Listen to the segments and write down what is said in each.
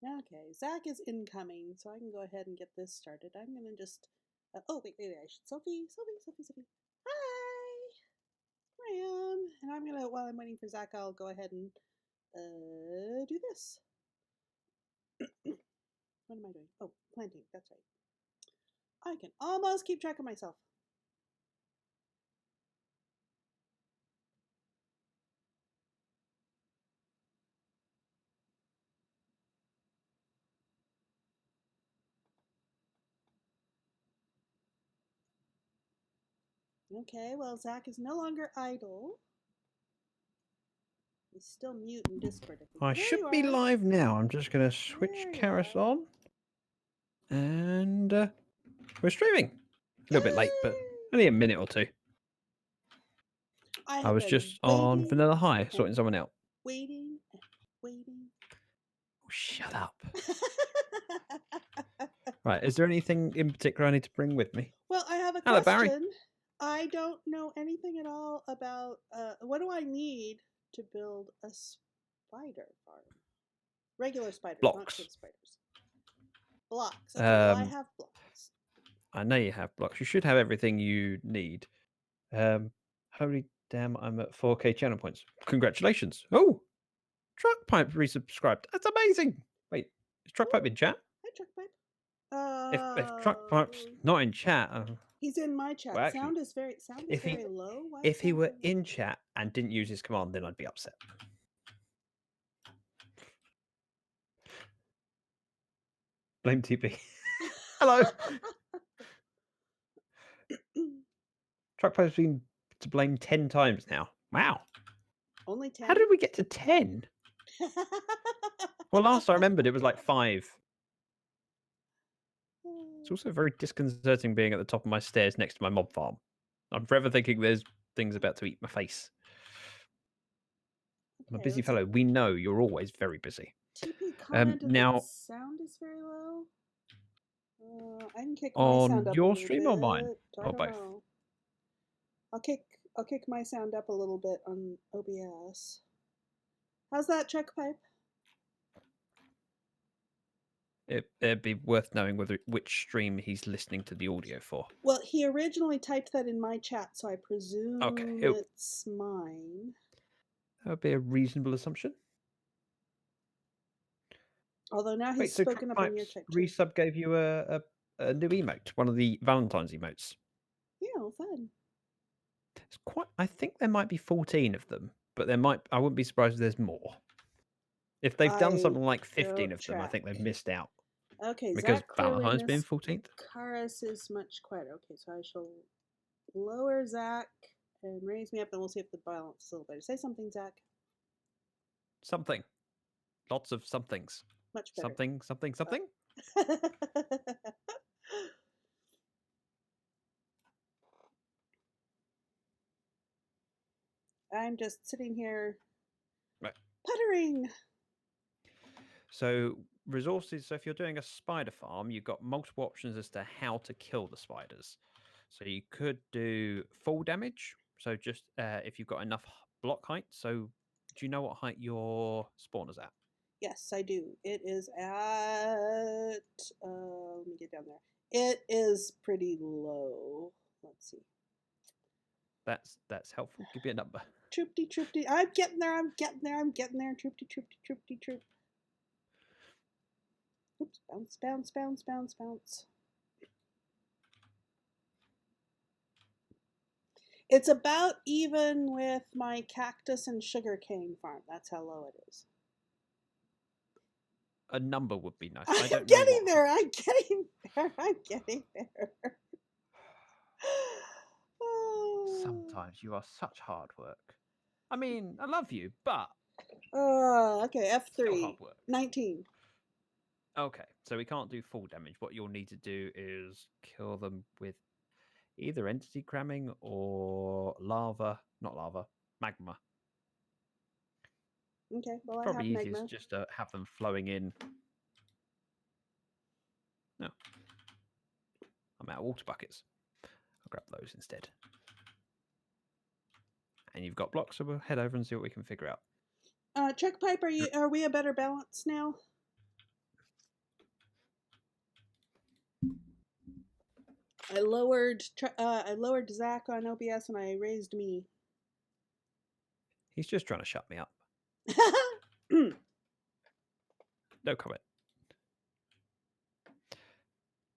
Okay, Zac is incoming, so I can go ahead and get this started. I'm gonna just. Oh wait! I should. Sophie. Hi, here I am, and I'm gonna. While I'm waiting for Zac, I'll go ahead and do this. What am I doing? Oh, planting. That's right. I can almost keep track of myself. Okay, well, Zac is no longer idle. He's still mute in Discord, I think. I There should you be are. live now. I'm just going to switch Charis on. And we're streaming. A little bit late, but only a minute or two. I was just on Vanilla High sorting someone out. Waiting. Oh, shut up. Right, is there anything in particular I need to bring with me? Well, I have a Hello, question. Barry. I don't know anything at all about what do I need to build a spider farm? Regular spiders, not Blocks. kid spiders. Blocks. Okay, well, I have blocks. I know you have blocks. You should have everything you need. Holy damn, I'm at 4K channel points. Congratulations. Oh, Truck Pipe resubscribed. That's amazing. Wait, is Truck Pipe in chat? Hi, Truck Pipe. If Truck Pipe's not in chat, he's in my chat. well, actually, Sound is very low. Why if he were in chat and didn't use his command, then I'd be upset. Blame TP. Hello. Truck Pipe's been to blame 10 times now. Wow. Only 10? How did we get to 10? Well, last I remembered, it was like 5. It's also very disconcerting being at the top of my stairs next to my mob farm. I'm forever thinking there's things about to eat my face. I'm a busy fellow. We know you're always very busy. TP commented now, that sound is very low. I can kick my sound up your a stream bit. or mine? Or both? Know. I'll kick my sound up a little bit on OBS. How's that, Truck Pipe? It'd be worth knowing which stream he's listening to the audio for. Well, he originally typed that in my chat, so I presume it's mine. That would be a reasonable assumption. Although now he's spoken up in your chat too. Resub gave you a new emote, one of the Valentine's emotes. Yeah, well, fun. It's I think there might be 14 of them, but I wouldn't be surprised if there's more. If they've done something like 15 of them, I think they've missed out. Okay, because Valentine's been 14th. Charis is much quieter. Okay, so I shall lower Zac and raise me up, and we'll see if the balance is a little better. Say something, Zac. Something. Lots of somethings. Much better. Something. I'm just sitting here puttering. So resources. So if you're doing a spider farm, you've got multiple options as to how to kill the spiders. So you could do full damage. So just if you've got enough block height. So do you know what height your spawner's at? Yes, I do. It is at. Let me get down there. It is pretty low. Let's see. That's helpful. Give me a number. Troopty. I'm getting there. Troopty. Oops, bounce. It's about even with my cactus and sugarcane farm. That's how low it is. A number would be nice. I'm getting there. Sometimes you are such hard work. I mean, I love you, but... okay, F3. 19. Okay, so we can't do full damage. What you'll need to do is kill them with either entity cramming or lava. Not lava, magma. Okay, well, probably I have easiest magma. just to have them flowing in. No. I'm out of water buckets. I'll grab those instead. And you've got blocks, so we'll head over and see what we can figure out. Truck Pipe, are we a better balance now? I lowered Zac on OBS and I raised me. He's just trying to shut me up. No comment.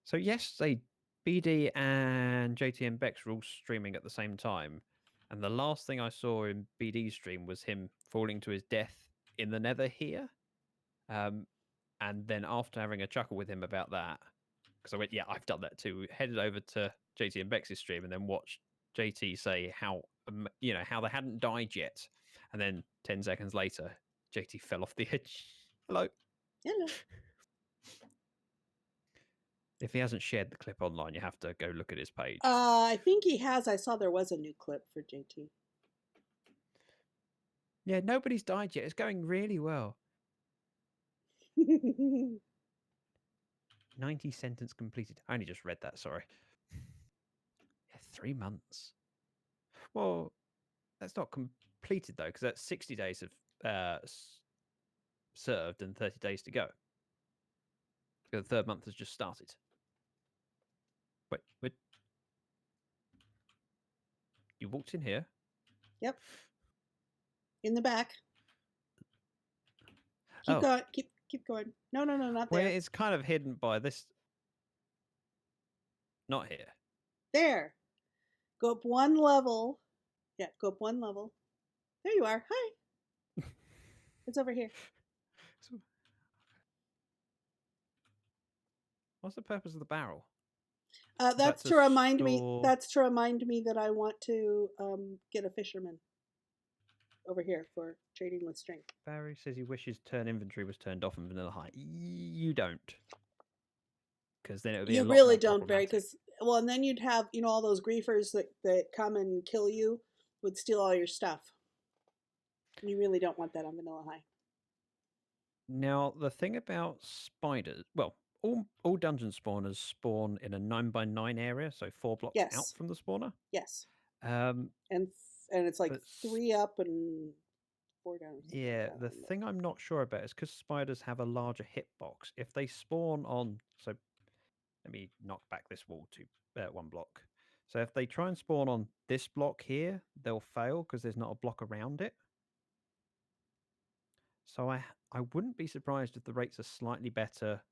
So yesterday, BD and JT and Bex were all streaming at the same time, and the last thing I saw in BD's stream was him falling to his death in the Nether here. And then after having a chuckle with him about that, because I went, yeah, I've done that too. Headed over to JT and Bex's stream and then watched JT say how how they hadn't died yet, and then 10 seconds later, JT fell off the edge. Hello. Hello. If he hasn't shared the clip online, you have to go look at his page. I think he has. I saw there was a new clip for JT. Yeah, nobody's died yet. It's going really well. 90 sentence completed. I only just read that, sorry. Yeah, 3 months. Well, that's not completed though, because that's 60 days of served and 30 days to go. The third month has just started. Wait. You walked in here? Yep. In the back. Keep going. Keep going. No, not there. Well, it's kind of hidden by this. Not here. There. Go up one level. Yeah, go up one level. There you are. Hi. It's over here. What's the purpose of the barrel? That's to remind me. That's to remind me that I want to get a fisherman over here for trading with strength. Barry says he wishes turn inventory was turned off in Vanilla High. You don't, because then it would be. You really don't, Barry. Because and then you'd have all those griefers that come and kill you, would steal all your stuff. You really don't want that on Vanilla High. Now the thing about spiders, well, all dungeon spawners spawn in a 9x9 area, so 4 blocks out from the spawner. Yes. And it's like 3 up and 4 down. Yeah, the thing I'm not sure about is because spiders have a larger hitbox. If they spawn on, so let me knock back this wall to 1 block. So if they try and spawn on this block here, they'll fail because there's not a block around it. So I wouldn't be surprised if the rates are slightly better,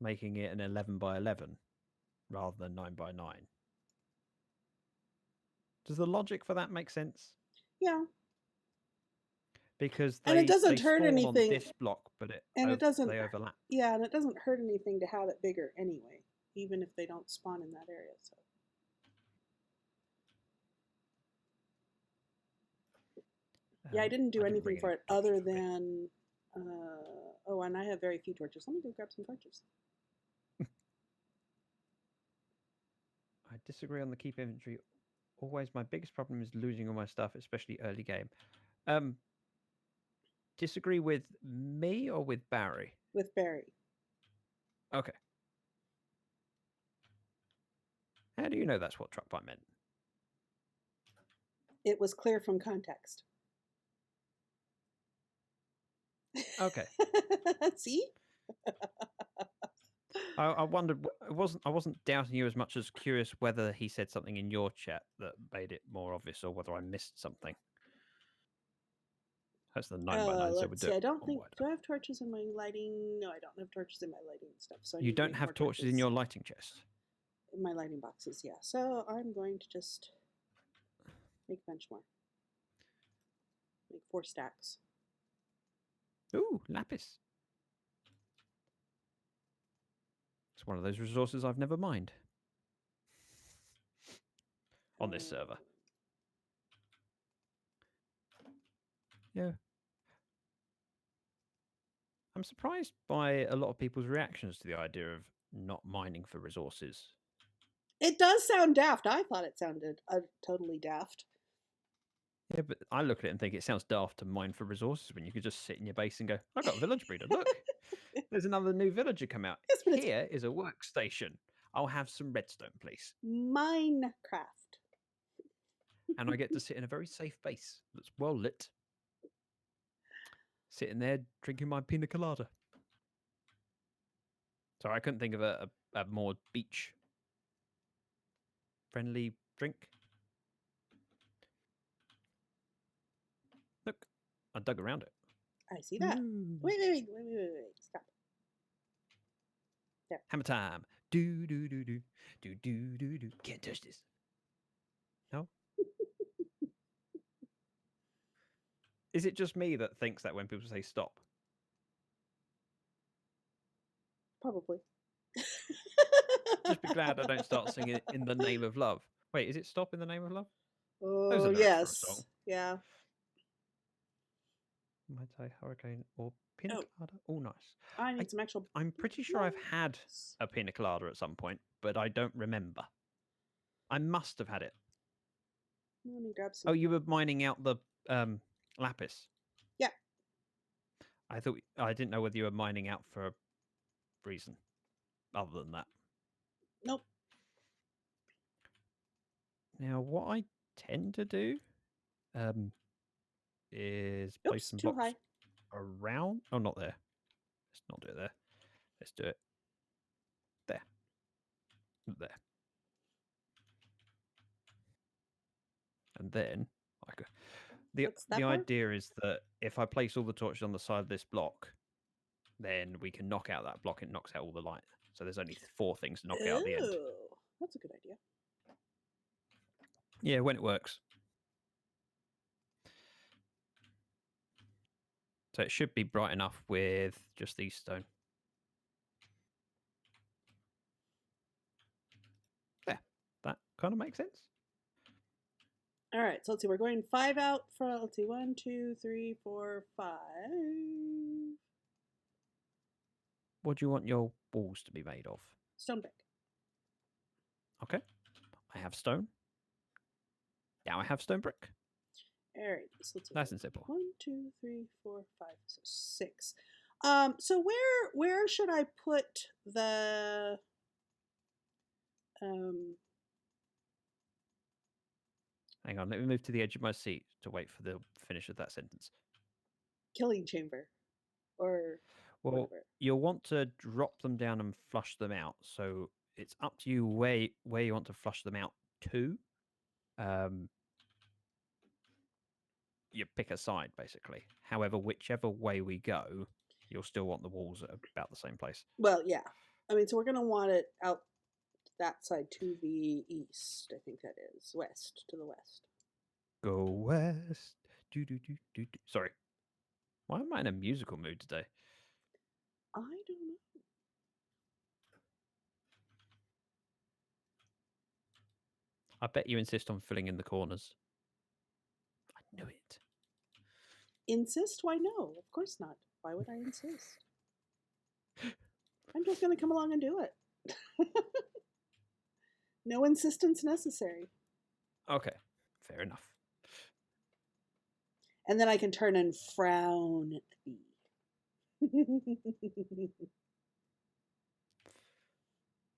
making it an 11x11 rather than 9x9. Does the logic for that make sense? Yeah. Because and it doesn't hurt anything. On this block, but they overlap. Yeah, and it doesn't hurt anything to have it bigger anyway, even if they don't spawn in that area. So. Yeah, I didn't do anything for it other than. And I have very few torches. Let me go grab some torches. I disagree on the keep inventory. Always, my biggest problem is losing all my stuff, especially early game. Disagree with me or with Barry? With Barry. Okay. How do you know that's what truck bite meant? It was clear from context. Okay. See? I wondered. I wasn't doubting you as much as curious whether he said something in your chat that made it more obvious, or whether I missed something. That's the 9x9. So let's see. I don't think. Do I have torches in my lighting? No, I don't have torches in my lighting stuff. So you don't have torches in your lighting chest. In my lighting boxes, yeah. So I'm going to just make a bunch more. Make 4 stacks. Ooh, lapis. It's one of those resources I've never mined on this server. Yeah. I'm surprised by a lot of people's reactions to the idea of not mining for resources. It does sound daft. I thought it sounded totally daft. Yeah, but I look at it and think it sounds daft to mine for resources when you could just sit in your base and go, I've got a village breeder. Look, there's another new villager come out. Yes, here is a workstation. I'll have some redstone, please. Minecraft. And I get to sit in a very safe base that's well lit. Sitting there drinking my pina colada. Sorry, I couldn't think of a more beach friendly drink. Look, I dug around it. I see that. Ooh. Wait. Stop. There. Hammer time. Do do do do do do do do. Can't touch this. No. Is it just me that thinks that when people say stop? Probably. Just be glad I don't start singing In the Name of Love. Wait, is it Stop in the Name of Love? Those Oh are lyrics for a yes. song. Yeah. Might I hurricane or pina colada? Oh, nice. I need some actual. I'm pretty sure I've had a pina colada at some point, but I don't remember. I must have had it. Let me grab some. Oh, you were mining out the lapis. Yeah. I didn't know whether you were mining out for a reason other than that. Nope. Now, what I tend to do is place some too blocks high. around. Oh, not there. Let's not do it there. Let's do it there. There. And then the idea is that if I place all the torches on the side of this block, then we can knock out that block. It knocks out all the light. So there's only 4 things to knock out at the end. That's a good idea. Yeah, when it works. So it should be bright enough with just these stone. There. That kind of makes sense. All right, so let's see. We're going 5 out from. Let's see, 1, 2, 3, 4, 5. What do you want your walls to be made of? Stone brick. Okay. I have stone. Now I have stone brick. All right, so let's see. Nice and simple. 1, 2, 3, 4, 5, so 6. So where should I put the Hang on, let me move to the edge of my seat to wait for the finish of that sentence. Killing chamber, or whatever. You'll want to drop them down and flush them out. So it's up to you where you want to flush them out to. You pick a side, basically. However, whichever way we go, you'll still want the walls at about the same place. Well, yeah. I mean, so we're going to want it out that side to the east. I think that is west, to the west. Go west. Do, do, do, do, do. Sorry. Why am I in a musical mood today? I don't know. I bet you insist on filling in the corners. I knew it. Insist? Why no? Of course not. Why would I insist? I'm just going to come along and do it. No insistence necessary. Okay, fair enough. And then I can turn and frown at thee.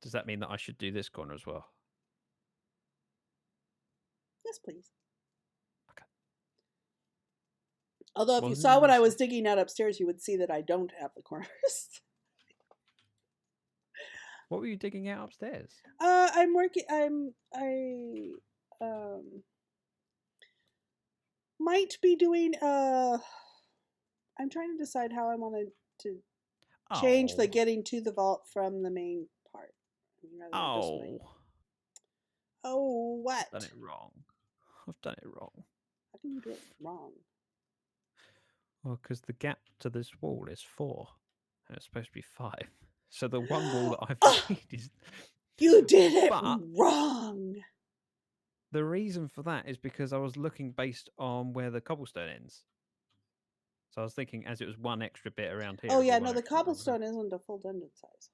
Does that mean that I should do this corner as well? Yes, please. Okay. Although if you saw what I was digging out upstairs, you would see that I don't have the corners. What were you digging out upstairs? I'm working. Might be doing. I'm trying to decide how I wanted to change the getting to the vault from the main part. Oh, what? I've done it wrong. I've done it wrong. How can you do it wrong? Well, because the gap to this wall is 4, and it's supposed to be 5. So the one wall that I've made is... You did it wrong! The reason for that is because I was looking based on where the cobblestone ends. So I was thinking as it was one extra bit around here. Oh yeah, no, the cobblestone isn't a full dungeon size.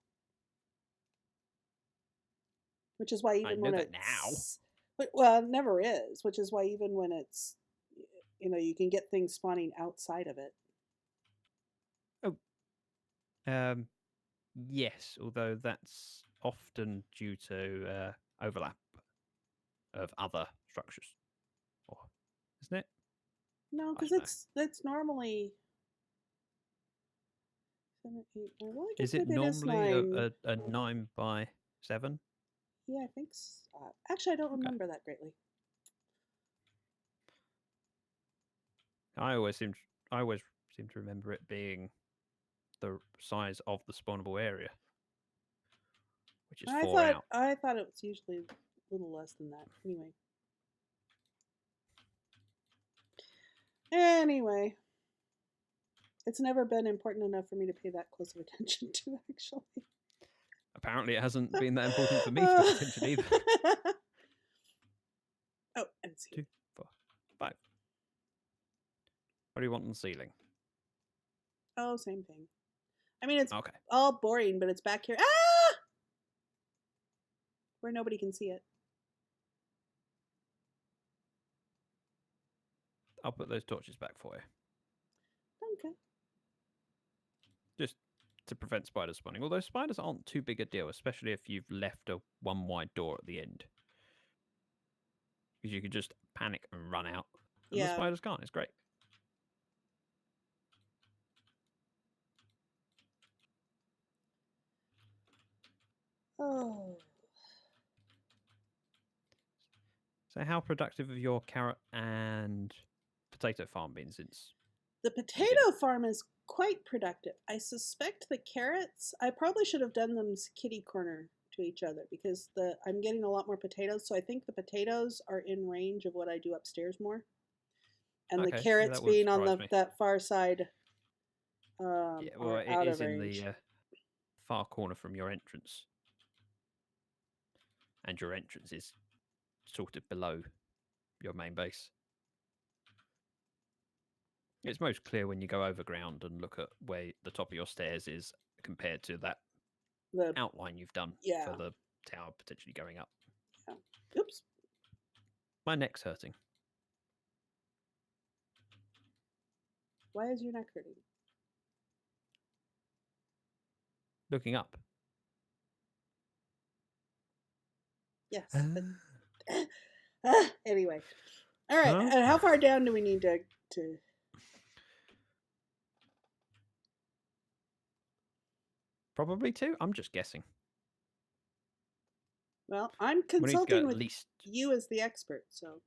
Which is why even when it's... now. Well, it never is. Which is why even when it's... You know, you can get things spawning outside of it. Oh. Yes, although that's often due to overlap of other structures, isn't it? No, because it's normally 7, 8, 9. Well, is it normally a 9 by 7? Yeah, I think so. Actually, I don't Okay. remember that greatly. I always seem to remember it being the size of the spawnable area, which is 4 out. I thought it was usually a little less than that. Anyway, it's never been important enough for me to pay that close of attention to, actually. Apparently, it hasn't been that important for me to pay attention either. Oh, and see. 2, 4, 5. What do you want on the ceiling? Oh, same thing. I mean, it's Okay. all boring, but it's back here. Ah! Where nobody can see it. I'll put those torches back for you. Okay. Just to prevent spiders spawning. Although spiders aren't too big a deal, especially if you've left a one wide door at the end. Because you can just panic and run out. And the spiders can't. It's great. Oh. So how productive have your carrot and potato farm been since? The potato farm is quite productive. I suspect the carrots, I probably should have done them kitty corner to each other because I'm getting a lot more potatoes. So I think the potatoes are in range of what I do upstairs more. And the carrots being on that far side. Yeah, well, it is in the far corner from your entrance. And your entrance is sort of below your main base. It's most clear when you go overground and look at where the top of your stairs is compared to that outline you've done for the tower potentially going up. Yeah. Oops. My neck's hurting. Why is your neck hurting? Looking up. Yes. But, anyway. All right. Huh? How far down do we need to... Probably 2. I'm just guessing. Well, I'm consulting with you as the expert, so...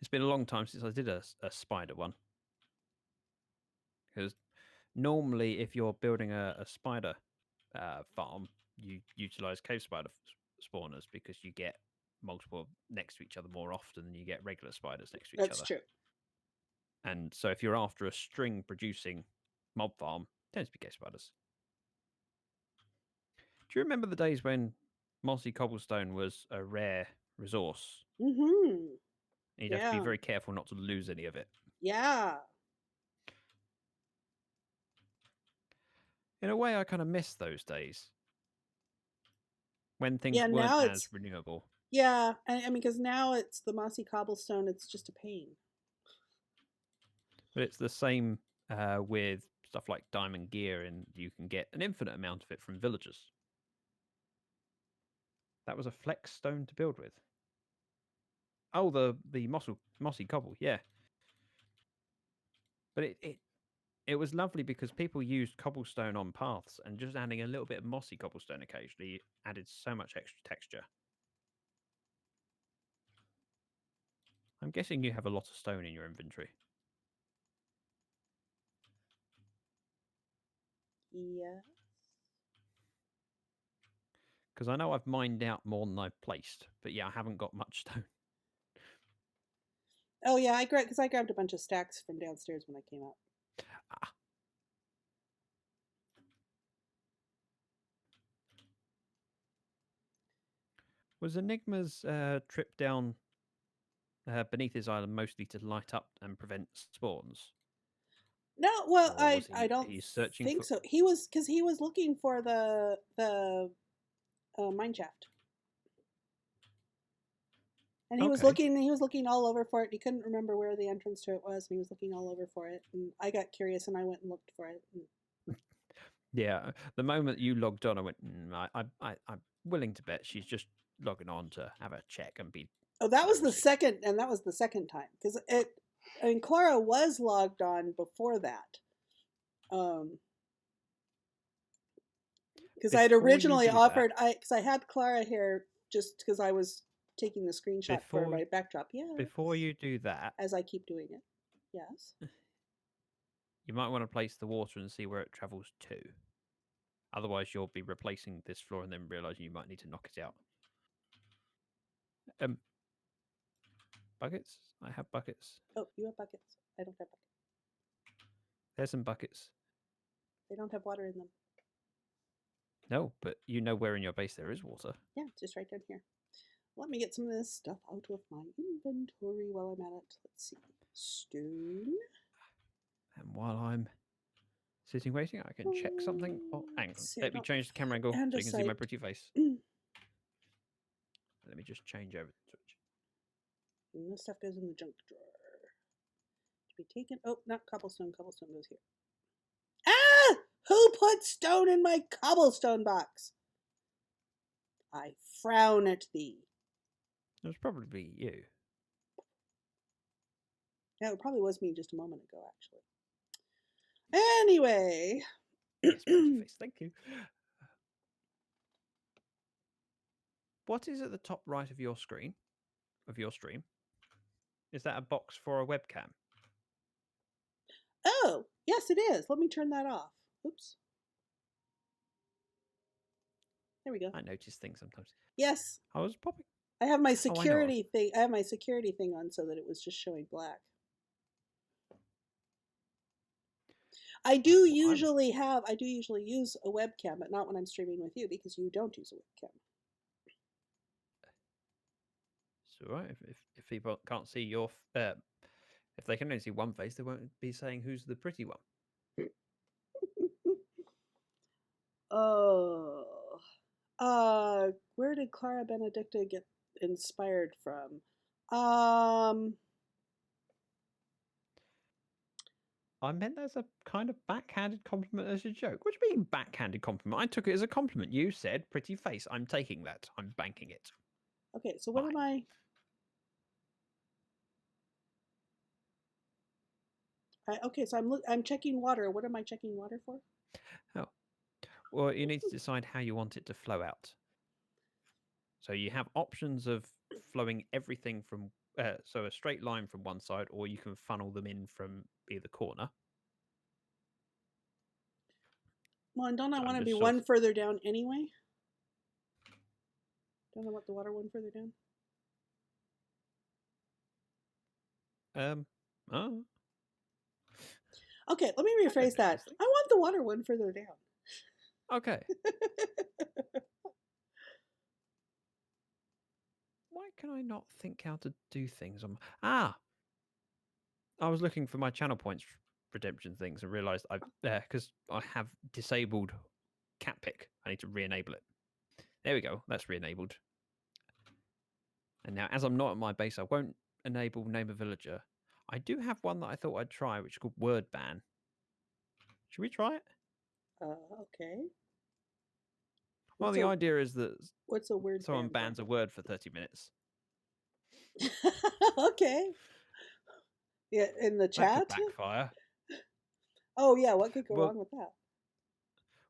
It's been a long time since I did a spider one. Because normally if you're building a spider farm, you utilize cave spider spawners because you get multiple next to each other more often than you get regular spiders next to each other. That's true. And so if you're after a string producing mob farm, it tends to be cave spiders. Do you remember the days when mossy cobblestone was a rare resource? Mm-hmm. You'd have to be very careful not to lose any of it. Yeah. In a way, I kind of miss those days. When things weren't as renewable. Yeah, I mean, because now it's the mossy cobblestone, it's just a pain. But it's the same with stuff like diamond gear, and you can get an infinite amount of it from villagers. That was a flex stone to build with. Oh, the mossy cobble, yeah. But it was lovely because people used cobblestone on paths, and just adding a little bit of mossy cobblestone occasionally added so much extra texture. I'm guessing you have a lot of stone in your inventory. Yes. Because I know I've mined out more than I've placed, but yeah, I haven't got much stone. Oh yeah, I grabbed a bunch of stacks from downstairs when I came up. Ah. Was Enigma's trip down beneath his island mostly to light up and prevent spawns? No, well, I don't think so. He was looking for the mine shaft, and he was looking all over for it. He couldn't remember where the entrance to it was, and he was looking all over for it. And I got curious, and I went and looked for it. Yeah, the moment you logged on, I went, I'm willing to bet she's just logging on to have a check and be. Oh, that was the second, and that was the second time because I mean, Clara was logged on before that. Because I had originally do that- offered, because I had Clara here just because I was taking the screenshot for Before- my backdrop. Yeah. Before you do that, As I keep doing it. Yes. you might want to place the water and see where it travels to. Otherwise, you'll be replacing this floor and then realizing you might need to knock it out. Buckets? I have buckets. Oh, you have buckets. I don't have buckets. There's some buckets. They don't have water in them. No, but you know where in your base there is water. Yeah, just right down here. Let me get some of this stuff out of my inventory while I'm at it. Let's see. Stone. And while I'm sitting waiting, I can check something. Oh, hang on. See, Let me change the camera angle so you can see my andesite. pretty face. Let me just change over the Twitch. And this stuff goes in the junk drawer. To be taken. Oh, not cobblestone. Cobblestone goes here. Ah! Who put stone in my cobblestone box? I frown at thee. It was probably you. Yeah, it probably was me just a moment ago, actually. Anyway. Yes, pretty face. Thank you. What is at the top right of your screen, of your stream? Is that a box for a webcam? Oh, yes, it is. Let me turn that off. Oops. There we go. I notice things sometimes. Yes. I was popping. I have my security thing. I have my security thing on so that it was just showing black. I do usually use a webcam, but not when I'm streaming with you because you don't use a webcam. It's all right. If people can't see your, if they can only see one face, they won't be saying who's the pretty one. Oh, where did Clara Benedicta get inspired from? I meant as a kind of backhanded compliment as a joke. What do you mean backhanded compliment? I took it as a compliment. You said pretty face. I'm taking that. I'm banking it. Okay, so what am I? Okay, so I'm checking water. What am I checking water for? Oh, well, you need to decide how you want it to flow out. So you have options of flowing everything from, so a straight line from one side, or you can funnel them in from either corner. Well, and don't I want to be one further down anyway? Don't I want the water one further down? Oh. Okay, let me rephrase that. I want the water one further down. Okay. Why can I not think how to do things on? I was looking for my channel points redemption things and realized because I have disabled cat pick. I need to re-enable it. There we go. That's re-enabled. And now, as I'm not at my base, I won't enable name a villager. I do have one that I thought I'd try, which is called word ban. Should we try it? Okay. Well, the idea is that what's a word someone bans a word for 30 minutes. Okay. Yeah, in the chat? That could backfire. Oh, yeah, what could go wrong with that?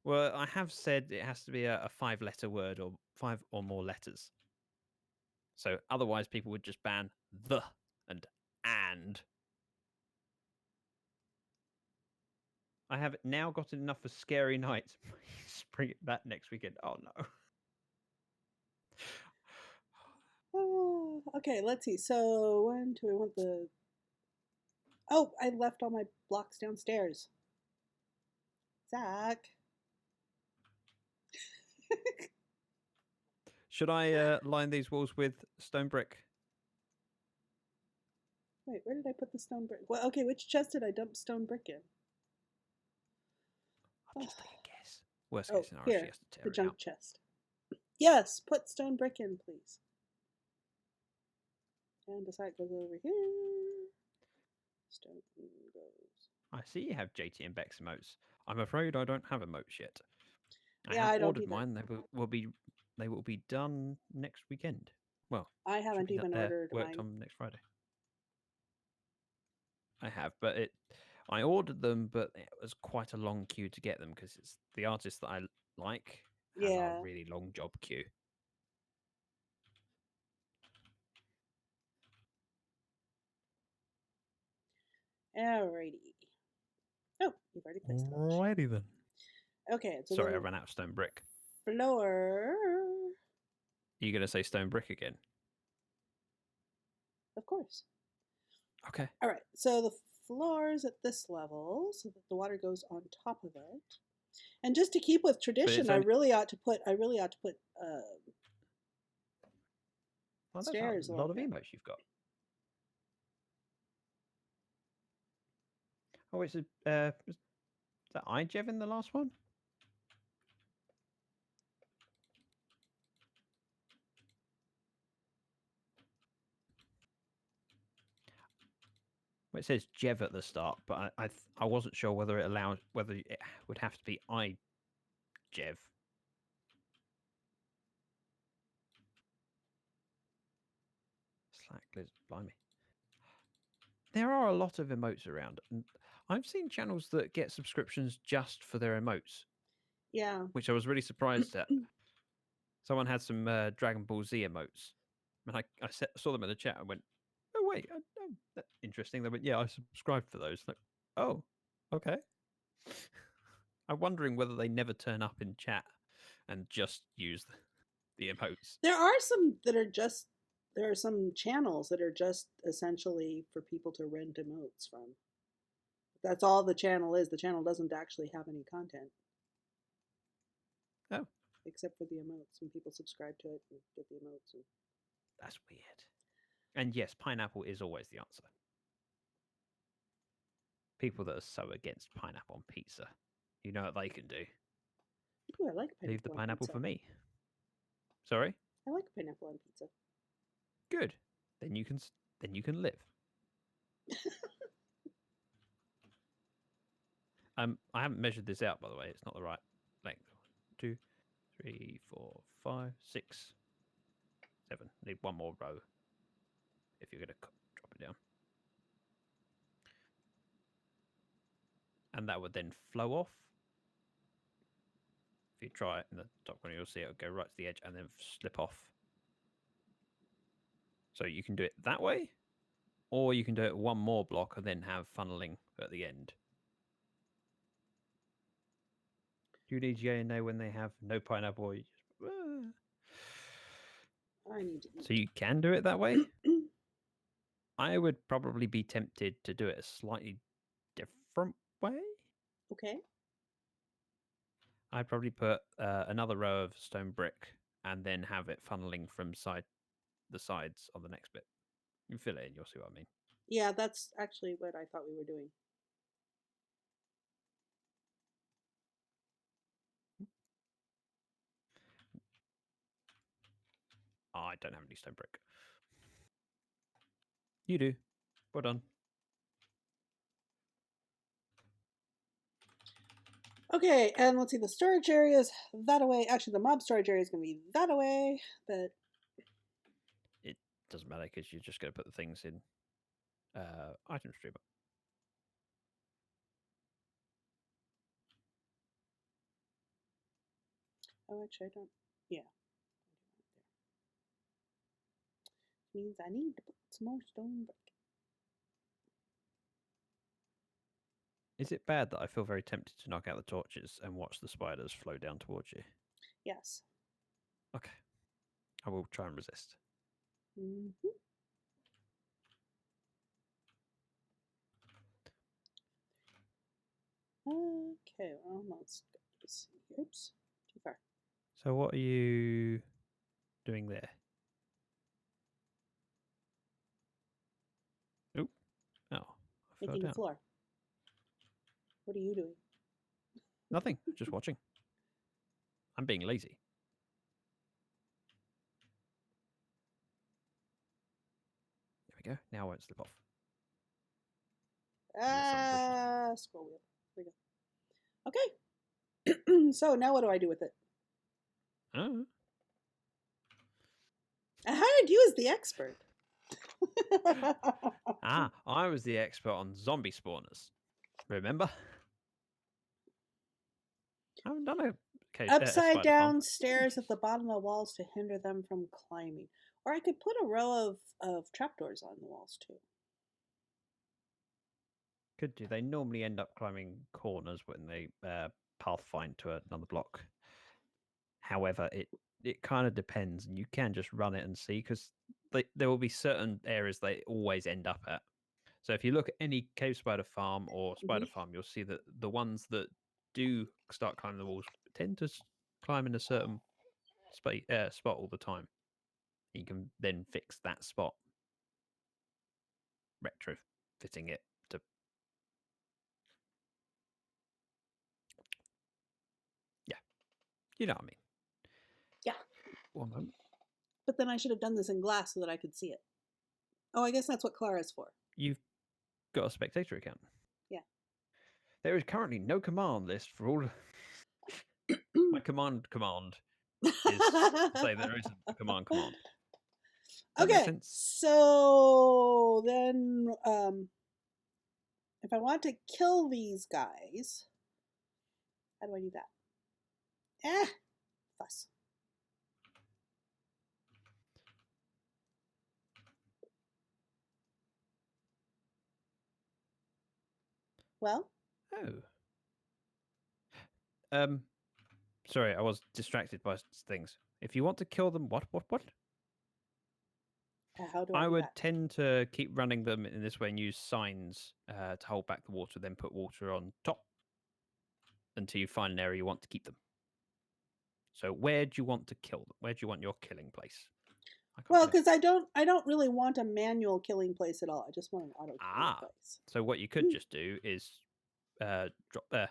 Well, I have said it has to be a 5-letter word or 5 or more letters. So otherwise people would just ban the and. I have now gotten enough for Scary Night. Bring it back next weekend. Oh, no. Oh, okay, let's see. So, when do I want the... Oh, I left all my blocks downstairs. Zach. Should I line these walls with stone brick? Wait, where did I put the stone brick? Well, okay, which chest did I dump stone brick in? I'll just take a guess. Worst case scenario, here, she has to tear the it junk out. chest. Yes, put stone brick in, please. And decide goes over here. Stone goes. I see you have JT and Bex emotes. I'm afraid I don't have emotes yet. Yeah, I I have don't ordered either. mine. They will be done next weekend. Well, I haven't even ordered worked mine. on next Friday. I have, but I ordered them, but it was quite a long queue to get them because it's the artist that I like has a Yeah. really long job queue. Alrighty. Oh, you've already placed the ledge. Alrighty then. Okay, so Sorry, I the ran out of stone brick. floor. Are you going to say stone brick again? Of course. Okay. All right, so the floor's at this level so that the water goes on top of it. And just to keep with tradition, I really ought to put stairs a along lot of here. emotes you've got. Oh, is that iJev in the last one? Well, it says Jev at the start, but I wasn't sure whether it would have to be iJev. Slack Liz, blimey. There are a lot of emotes around, and I've seen channels that get subscriptions just for their emotes. Yeah. Which I was really surprised at. Someone had some Dragon Ball Z emotes, and I saw them in the chat and went, "Oh wait, that's interesting." They went, "Yeah, I subscribed for those." Like, oh, okay. I'm wondering whether they never turn up in chat and just use the emotes. There are some that are just there are some channels that are just essentially for people to rent emotes from. That's all the channel is. The channel doesn't actually have any content. Oh. Except for the emotes, and people subscribe to it and get the emotes. And... That's weird. And yes, pineapple is always the answer. People that are so against pineapple on pizza, you know what they can do. Ooh, I like pineapple. Leave the pineapple on pizza. for me. Sorry? I like pineapple on pizza. Good. Then you can live. I haven't measured this out, by the way. It's not the right length. 2, 3, 4, 5, 6, 7. Need one more row if you're going to drop it down. And that would then flow off. If you try it in the top corner, you'll see it'll go right to the edge and then slip off. So you can do it that way, or you can do it one more block and then have funneling at the end. Do you need yay and nay when they have no pineapple? Or you just, I need to eat. So you can do it that way. I would probably be tempted to do it a slightly different way. Okay. I'd probably put another row of stone brick and then have it funneling from the sides on the next bit. You fill it in, you'll see what I mean. Yeah, that's actually what I thought we were doing. I don't have any stone brick. You do. Well done. Okay, and let's see, the storage area is that away. Actually, the mob storage area is going to be that away, but... It doesn't matter because you're just going to put the things in item streamer. Oh, actually, I don't... Yeah. Means I need to put some more stone brick. Is it bad that I feel very tempted to knock out the torches and watch the spiders flow down towards you? Yes. Okay. I will try and resist. Mm-hmm. Okay, we're almost. Oops, too far. So what are you doing there? Oop. Oh, I fell Making down. the floor. What are you doing? Nothing. Just watching. I'm being lazy. There we go. Now I won't slip off. Scroll wheel. There we go. Okay. So now what do I do with it? Oh. I hired you as the expert. I was the expert on zombie spawners. Remember? I haven't done Upside spider farm. down stairs at the bottom of the walls to hinder them from climbing. Or I could put a row of trapdoors on the walls too. Could do. They normally end up climbing corners when they pathfind to another block. However, it kind of depends, and you can just run it and see, because there will be certain areas they always end up at. So if you look at any cave spider farm or spider farm, you'll see that the ones that do start climbing the walls tend to climb in a certain spot all the time. You can then fix that spot, retrofitting it to. Yeah, you know what I mean. Yeah. 1 moment. But then I should have done this in glass so that I could see it. Oh, I guess that's what Clara's for. You've got a spectator account. Yeah. There is currently no command list for all. My command is say there isn't a command. Okay, so then if I want to kill these guys, how do I do that? Fuss. Well? Oh. Sorry, I was distracted by things. If you want to kill them, what? How do I do would that? tend to keep running them in this way and use signs to hold back the water, then put water on top until you find an area you want to keep them. So where do you want to kill them? Where do you want your killing place? Well, because I don't really want a manual killing place at all. I just want an auto killing place. So what you could just do is drop them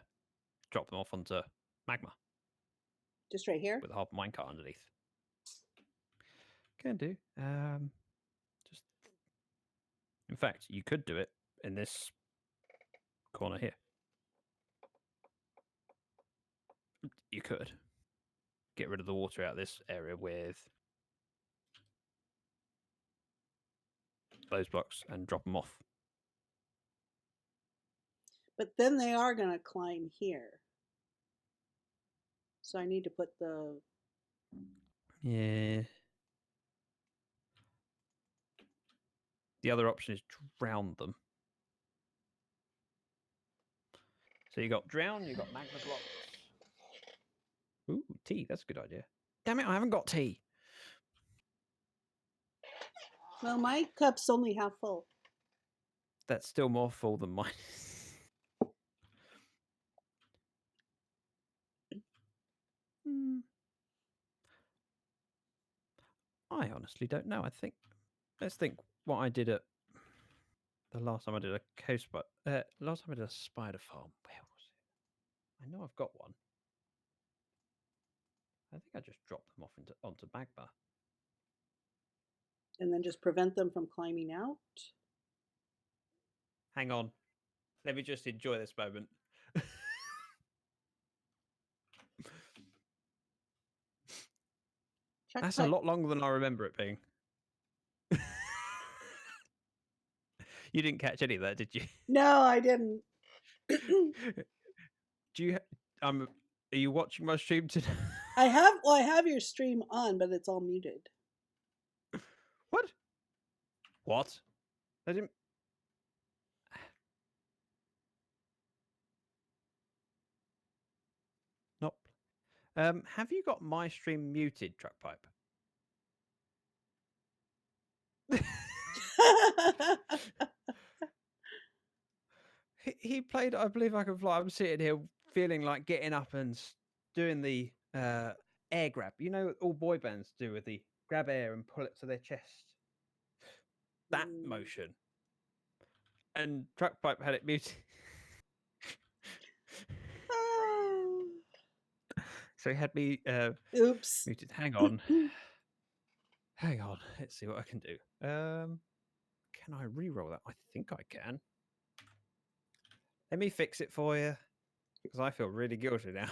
off onto magma. Just right here? With a half minecart underneath. Can do. Just in fact, you could do it in this corner here. You could get rid of the water out of this area with those blocks and drop them off. But then they are going to climb here. So I need to put the... Yeah. The other option is drown them. So you got drown, you got magma blocks. Ooh, tea, that's a good idea. Damn it, I haven't got tea. Well, my cup's only half full. That's still more full than mine. I honestly don't know. Let's think what I did at the last time I did a last time I did a spider farm. Where was it? I know I've got one. I think I just dropped them off onto magma. And then just prevent them from climbing out? Hang on. Let me just enjoy this moment. That's a lot longer than I remember it being. You didn't catch any of that, did you? No, I didn't. Do you? Are you watching my stream today? I have your stream on, but it's all muted. What? I didn't. Nope. Have you got my stream muted, Truck Pipe? He played I Believe I Can Fly. I'm sitting here feeling like getting up and doing the air grab. You know, all boy bands do with the grab air and pull it to their chest. That motion. And Truck Pipe had it muted. So he had me Oops. muted. Hang on. Hang on. Let's see what I can do. Can I re-roll that? I think I can. Let me fix it for you, because I feel really guilty now.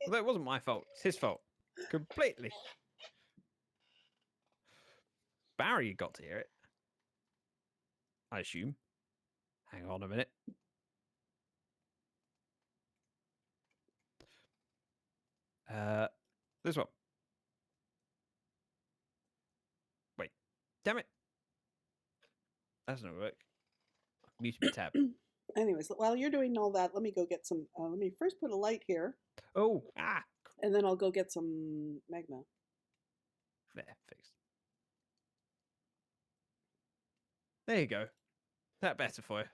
Although it wasn't my fault. It's his fault. Completely. Barry got to hear it. I assume. Hang on a minute. This one. Wait. Damn it. That's not work. Mute my tab. Anyways, while you're doing all that, let me go get some. Let me first put a light here, Oh, and then I'll go get some magma. there, fixed. There you go. That better for you.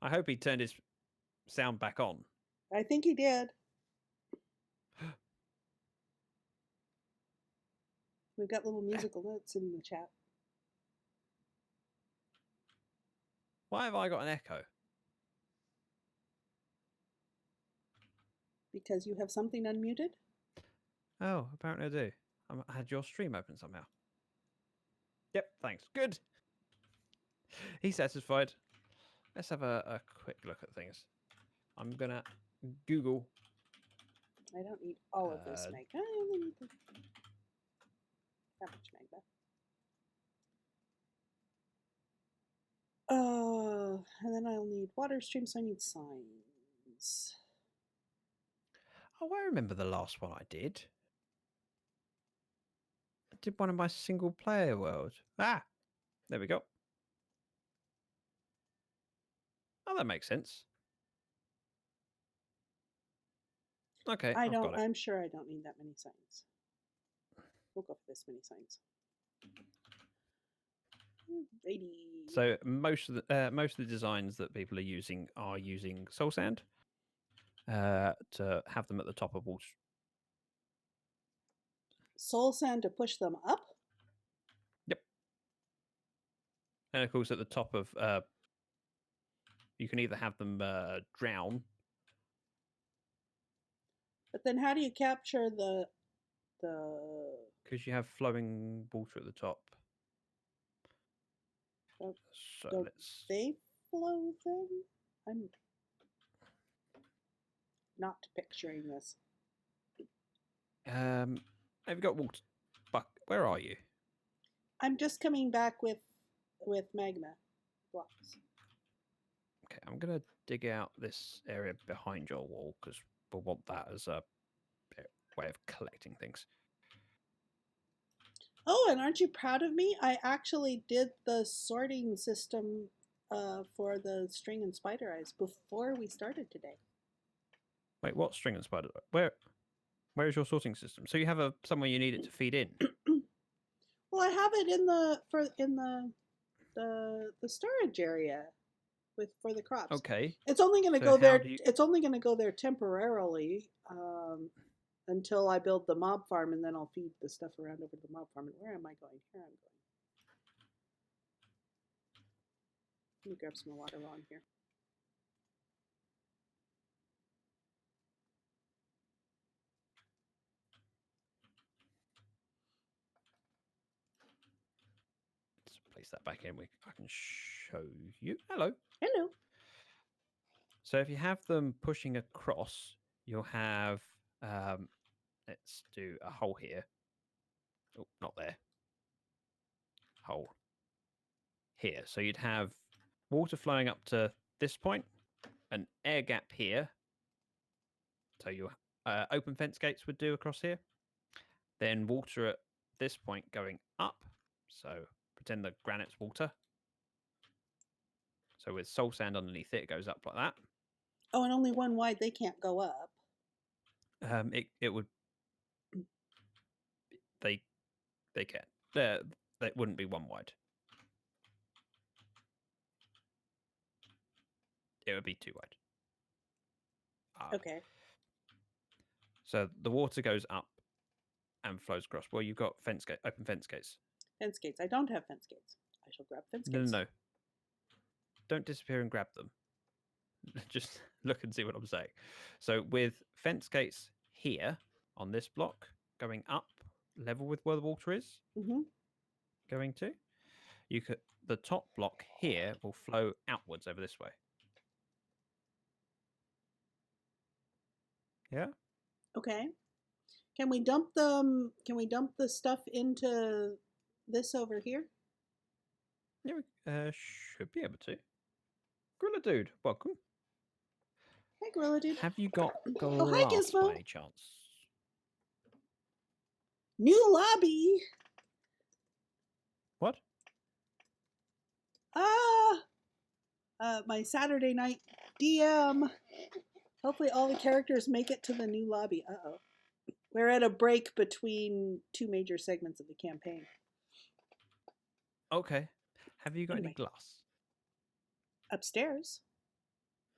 I hope he turned his sound back on. I think he did. We've got little musical notes in the chat. Why have I got an echo? Because you have something unmuted? Oh, apparently I do. I had your stream open somehow. Yep, thanks. Good. He's satisfied. Let's have a quick look at things. I'm going to Google. I don't need all of this magma. I only need that much magma. And then I'll need water streams, so I need signs. Oh, I remember the last one I did. I did one of my single player world. Ah, there we go. Oh, that makes sense. Okay, I've got it. I'm sure I don't need that many signs. We'll go for this many signs. Alrighty. So most of the designs that people are using soul sand to have them at the top of water. Soul sand to push them up? Yep. And of course, at the top of you can either have them drown. But then how do you capture the Because you have flowing water at the top. So let's. They flow then? I'm not picturing this. Have you got water? Buck, where are you? I'm just coming back with magma blocks. Okay, I'm gonna dig out this area behind your wall because we'll want that as a way of collecting things. Oh, and aren't you proud of me? I actually did the sorting system for the string and spider eyes before we started today. Wait, what string and spider? Where is your sorting system? So you have somewhere you need it to feed in. Well, I have it in the storage area for the crops. Okay. It's only going to So go there. you... It's only going to go there temporarily until I build the mob farm, and then I'll feed the stuff around over to the mob farm. And where am I going? Here I'm going. Let me grab some water while I'm here. Let's place that back in. I can show you. Hello. Hello. So if you have them pushing across, you'll have. Let's do a hole here. Oh, not there. Hole here. So you'd have water flowing up to this point, an air gap here. So your open fence gates would do across here. Then water at this point going up. So pretend the granite's water. So with soul sand underneath it, it goes up like that. Oh, and only one wide. They can't go up. It would. They can. They wouldn't be one wide. It would be two wide. Okay. So the water goes up and flows across. Well, you've got open fence gates. Fence gates. I don't have fence gates. I shall grab fence gates. No. Don't disappear and grab them. Just look and see what I'm saying. So with fence gates here on this block going up level with where the water is going to, the top block here will flow outwards over this way. Yeah. Okay. Can we dump them? Can we dump the stuff into this over here? Yeah, we should be able to. Gorilla Dude, welcome. Hey, Gorilla Dude. Have you got Oh, hi, glass Gizmo. by any chance? New lobby. What? My Saturday night DM. Hopefully all the characters make it to the new lobby. Uh-oh. We're at a break between two major segments of the campaign. Okay. Have you got Anyway. any glass? Upstairs.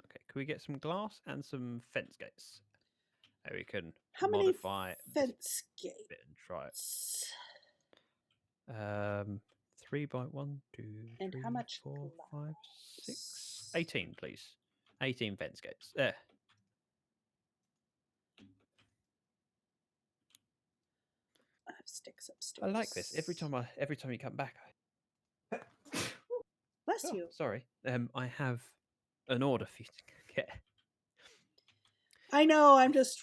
Okay, can we get some glass and some fence gates? We can How modify many this fence gates? bit and try it. 3 by 1, 2, and 3, how much 4, glass? 5, 6, 18, please. 18 fence gates. There. 5 sticks upstairs. I like this. Every time you come back, Bless you. Sorry. I have an order for you to get. I know. I'm just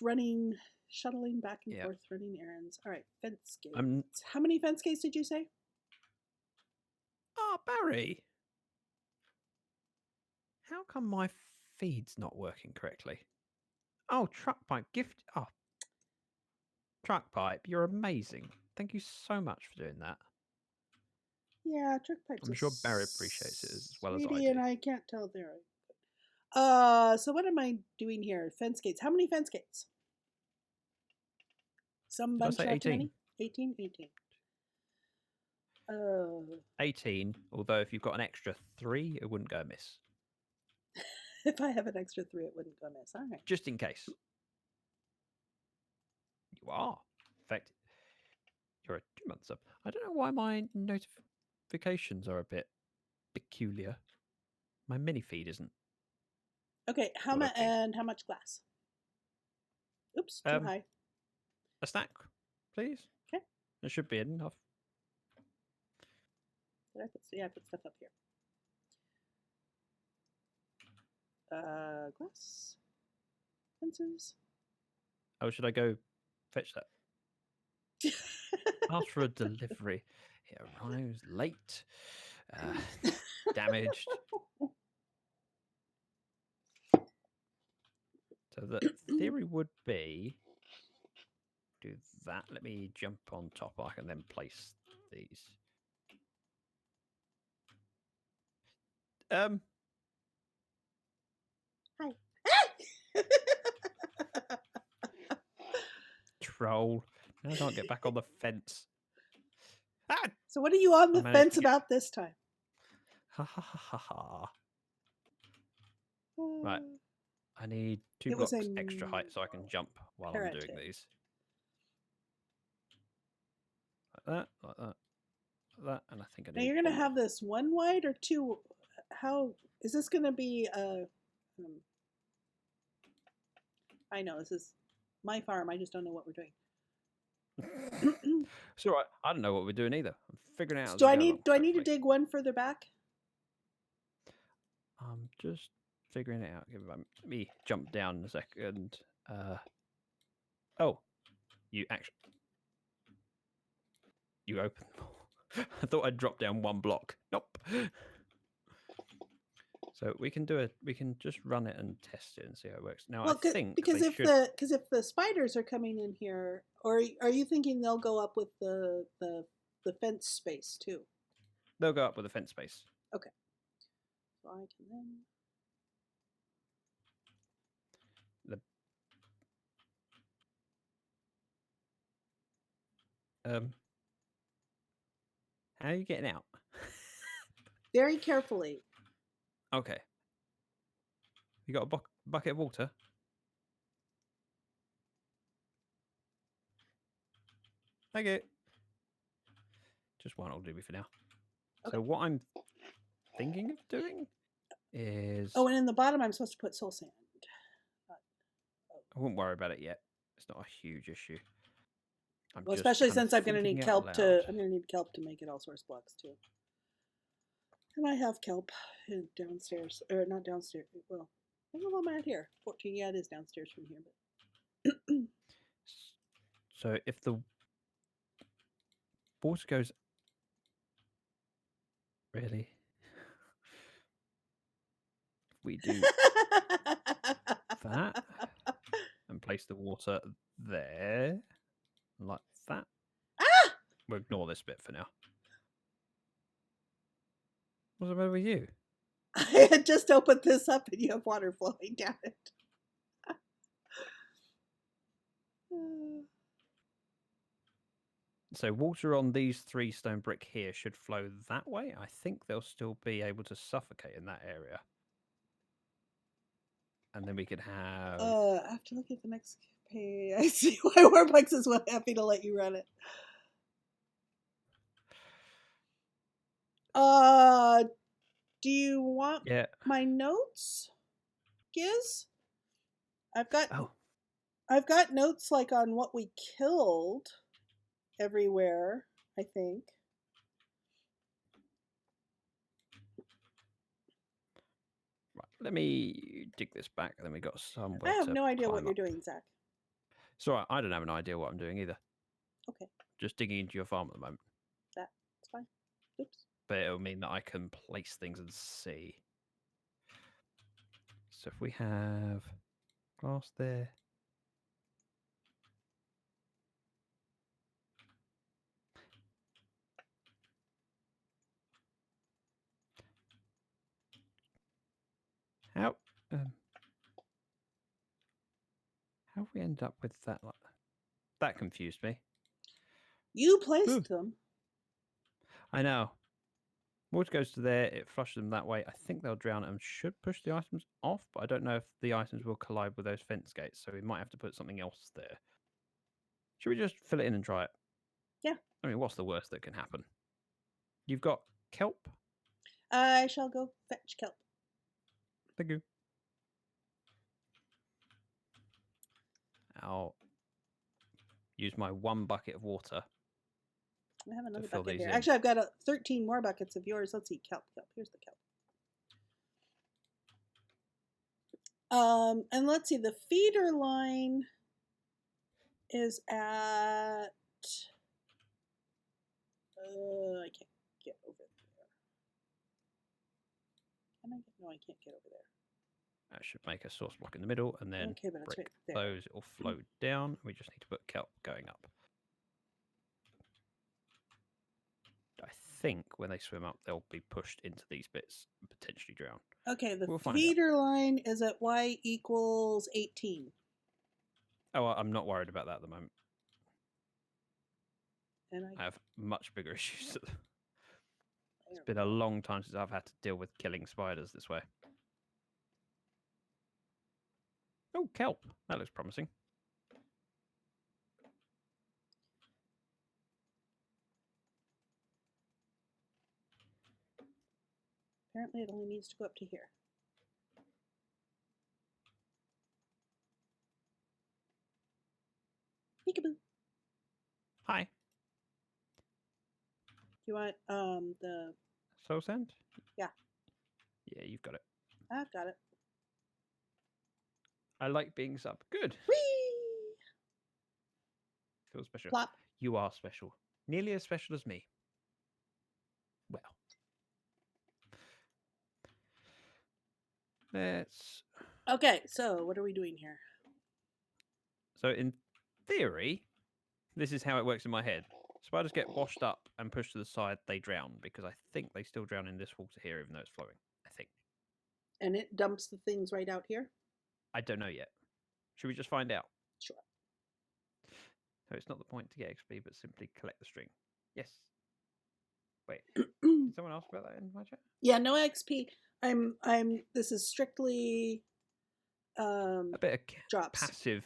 shuttling back and forth, running errands. All right, fence gates. How many fence gates did you say? Oh, Barry. How come my feed's not working correctly? Oh, truck pipe gift. Oh, truck pipe. You're amazing. Thank you so much for doing that. Yeah, truck pipes. I'm sure Barry appreciates it as well as I do. And I can't tell there. So what am I doing here? Fence gates. How many fence gates? Some bunch of 18. 18? 18. 18, although if you've got an extra 3, it wouldn't go amiss. If I have an extra 3, it wouldn't go amiss. All right. Just in case. You are. In fact, you're a 2 months up. I don't know why my notifications are a bit peculiar. My mini feed isn't. Okay, how much and how much glass? Oops, too high. A stack, please. Okay. It should be enough. I put stuff up here. Glass. Fences. Oh, should I go fetch that? Ask for a delivery. It arrives late. Damaged. So the theory would be do that. Let me jump on top. I can then place these. Hi. Troll. Now I can't get back on the fence. Ah! So what are you on the fence about this time? Ha ha ha ha ha. Right. I need 2 blocks extra height so I can jump while I'm doing these. Like that, and I think I need. Now you're going to have this 1 wide or 2. How is this going to be? I know this is my farm. I just don't know what we're doing. It's all right. I don't know what we're doing either. I'm figuring out. Do I need to dig one further back? I'm just figuring it out. Let me jump down in a second. Oh, you open them all. I thought I'd drop down 1 block. Nope. So we can just run it and test it and see how it works. Now, well, I think because if the spiders are coming in here, or are you thinking they'll go up with the fence space too? They'll go up with the fence space. Okay. So I can then. How are you getting out? Very carefully. Okay. You got a bucket of water? Thank you. Just one will do me for now. Okay. So what I'm thinking of doing is... Oh, and in the bottom I'm supposed to put soul sand. I wouldn't worry about it yet. It's not a huge issue. Well, especially since I'm going to need kelp to make it all source blocks too. And I have kelp downstairs, or not downstairs. Well, I don't know if I'm at here. 14, yeah, it is downstairs from here. But so if the water goes, really, we do that and place the water there, like that. Ah! We'll ignore this bit for now. What's the matter with you? I had just opened this up and you have water flowing down it. So water on these 3 stone brick here should flow that way. I think they'll still be able to suffocate in that area. And then we could have... I have to look at the next page. I see why Warplex is happy to let you run it. Do you want my notes, Giz? I've got notes like on what we killed everywhere, I think. Right, let me dig this back, and then we got somewhere. I have no idea what you're doing, Zach. It's all right. I don't have an idea what I'm doing either. Okay. Just digging into your farm at the moment. That's fine. Oops. But it'll mean that I can place things and see. So if we have glass there. How have we ended up with that? That confused me. You placed them. I know. Water goes to there, it flushes them that way. I think they'll drown and should push the items off, but I don't know if the items will collide with those fence gates, so we might have to put something else there. Should we just fill it in and try it? Yeah. I mean, what's the worst that can happen? You've got kelp? I shall go fetch kelp. Thank you. I'll use my 1 bucket of water. I have another bucket here. Actually, I've got 13 more buckets of yours. Let's see. Kelp. Here's the kelp. And let's see. The feeder line is at... I can't get over there. Can I get... No, I can't get over there. That should make a source block in the middle, and then okay, but it's right there. Those will flow down. We just need to put kelp going up. I think when they swim up, they'll be pushed into these bits and potentially drown. Okay, the feeder line is at y equals 18. Oh, I'm not worried about that at the moment. And I have much bigger issues. It's been a long time since I've had to deal with killing spiders this way. Oh, kelp. That looks promising. Apparently it only needs to go up to here. Peekaboo. Hi. Do you want the soul sand? Yeah. Yeah, you've got it. I've got it. I like being sub. Good. Whee! Feel special. Plop. You are special. Nearly as special as me. Well. Let's... Okay, so what are we doing here? So in theory, this is how it works in my head. Spiders get washed up and pushed to the side, they drown, because I think they still drown in this water here, even though it's flowing. I think. And it dumps the things right out here? I don't know yet. Should we just find out? Sure. So it's not the point to get XP, but simply collect the string. Yes. Wait. Did someone ask about that in my chat? Yeah, no XP. This is strictly a bit of drops. Passive.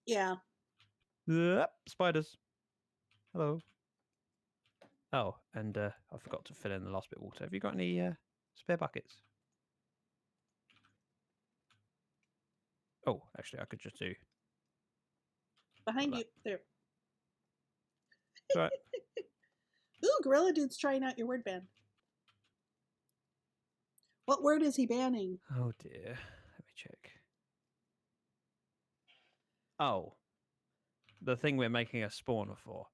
Yeah. Spiders. Hello. Oh, and I forgot to fill in the last bit of water. Have you got any spare buckets? Oh, actually, I could just do... Behind you. There. Right. Ooh, Gorilla Dude's trying out your word ban. What word is he banning? Oh, dear. Let me check. Oh. The thing we're making a spawner for.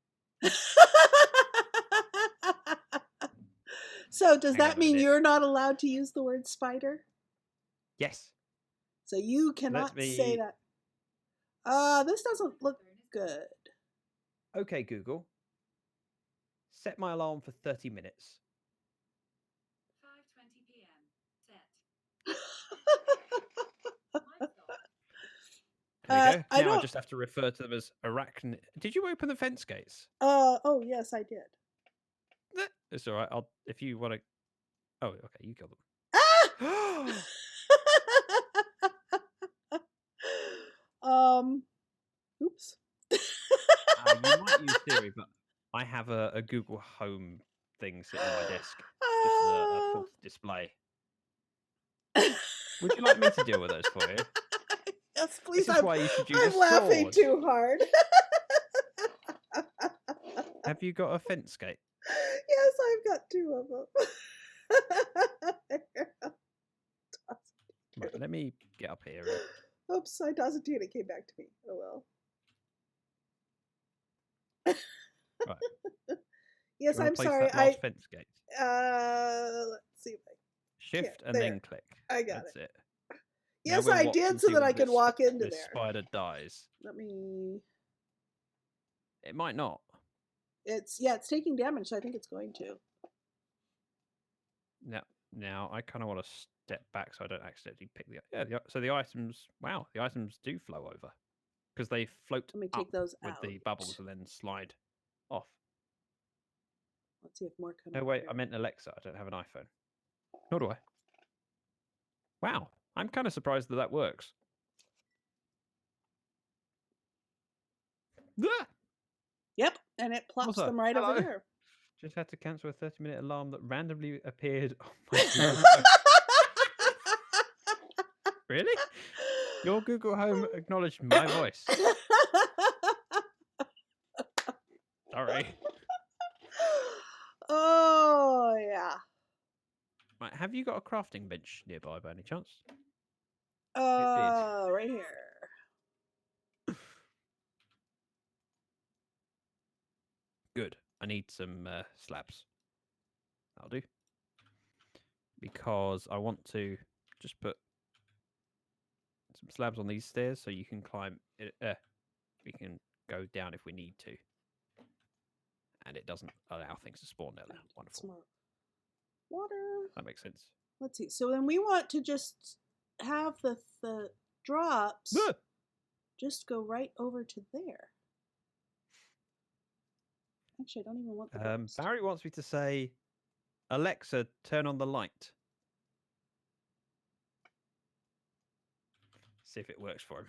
So does that mean you're not allowed to use the word spider? Yes. So you cannot say that. This doesn't look good. Okay, Google. Set my alarm for 30 minutes. 5:20 p.m. Set. There we go. I Now I don't. just have to refer to them as arachnid. Did you open the fence gates? Oh yes, I did. It's all right. If you want to. Oh, okay. You kill them. Ah! Oops. You might use Siri, but I have a Google Home thing sitting on my desk, just as a fourth display. Would you like me to deal with those for you? Yes, please. This is why you should use I'm a laughing sword. too hard. Have you got a fence gate? Yes, I've got 2 of them. Right, let me get up here. Oops, I tossed it to you and it came back to me. Oh well. Right. Yes, I'm sorry. That last fence gate. Let's see if I Shift and there. then click. I got That's it. Yes, I did, so that I could walk into this there. Spider dies. Let me. It might not. It's taking damage, so I think it's going to. Now I kind of want to step back so I don't accidentally pick so the items. Wow, the items do flow over because they float. Let me take those with out. the bubbles and then slide off. Let's see if more come. No, wait, I meant Alexa. I don't have an iPhone. Nor do I. Wow, I'm kind of surprised that works. Yep, and it plops Also, them right over here. Just had to cancel a 30-minute alarm that randomly appeared on my Google Really? Your Google Home acknowledged my voice. Sorry. Oh, yeah. Right, have you got a crafting bench nearby by any chance? Right here. Good. I need some slabs. That'll do. Because I want to just put some slabs on these stairs so you can climb. We can go down if we need to. And it doesn't allow things to spawn down there. Wonderful. More water. That makes sense. Let's see. So then we want to just have the drops just go right over to there. Actually, I don't even want the drops. Barry wants me to say, Alexa, turn on the light. See if it works for him.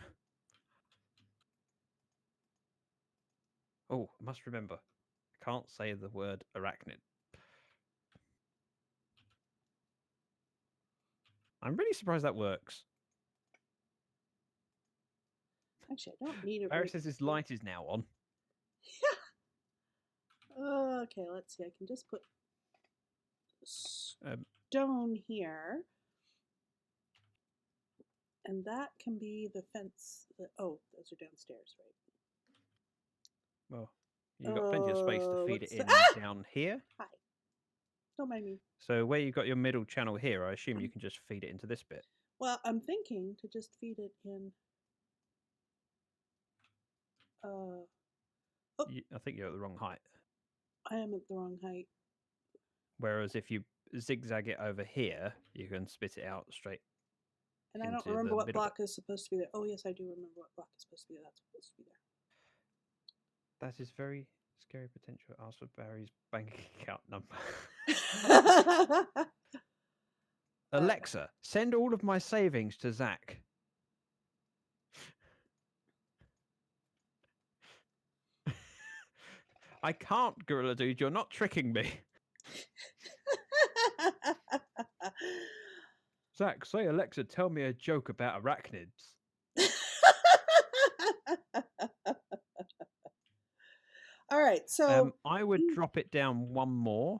Oh, I must remember. I can't say the word arachnid. I'm really surprised that works. Actually, I don't need it. Barry says his light is now on. Yeah. Okay, let's see. I can just put stone here. And that can be the fence. Oh, those are downstairs, right? Well, you've got plenty of space to feed it in down here. Hi. Don't mind me. So where you've got your middle channel here, I assume you can just feed it into this bit. Well, I'm thinking to just feed it in. I think you're at the wrong height. I am at the wrong height. Whereas if you zigzag it over here, you can spit it out straight. And I don't remember what block is supposed to be there. Oh, yes, I do remember what block is supposed to be there. That's supposed to be there. That is very scary potential. Ask for Barry's bank account number. Alexa, send all of my savings to Zach. I can't, Gorilla Dude. You're not tricking me. Zach, say Alexa, tell me a joke about arachnids. All right, so I would drop it down one more.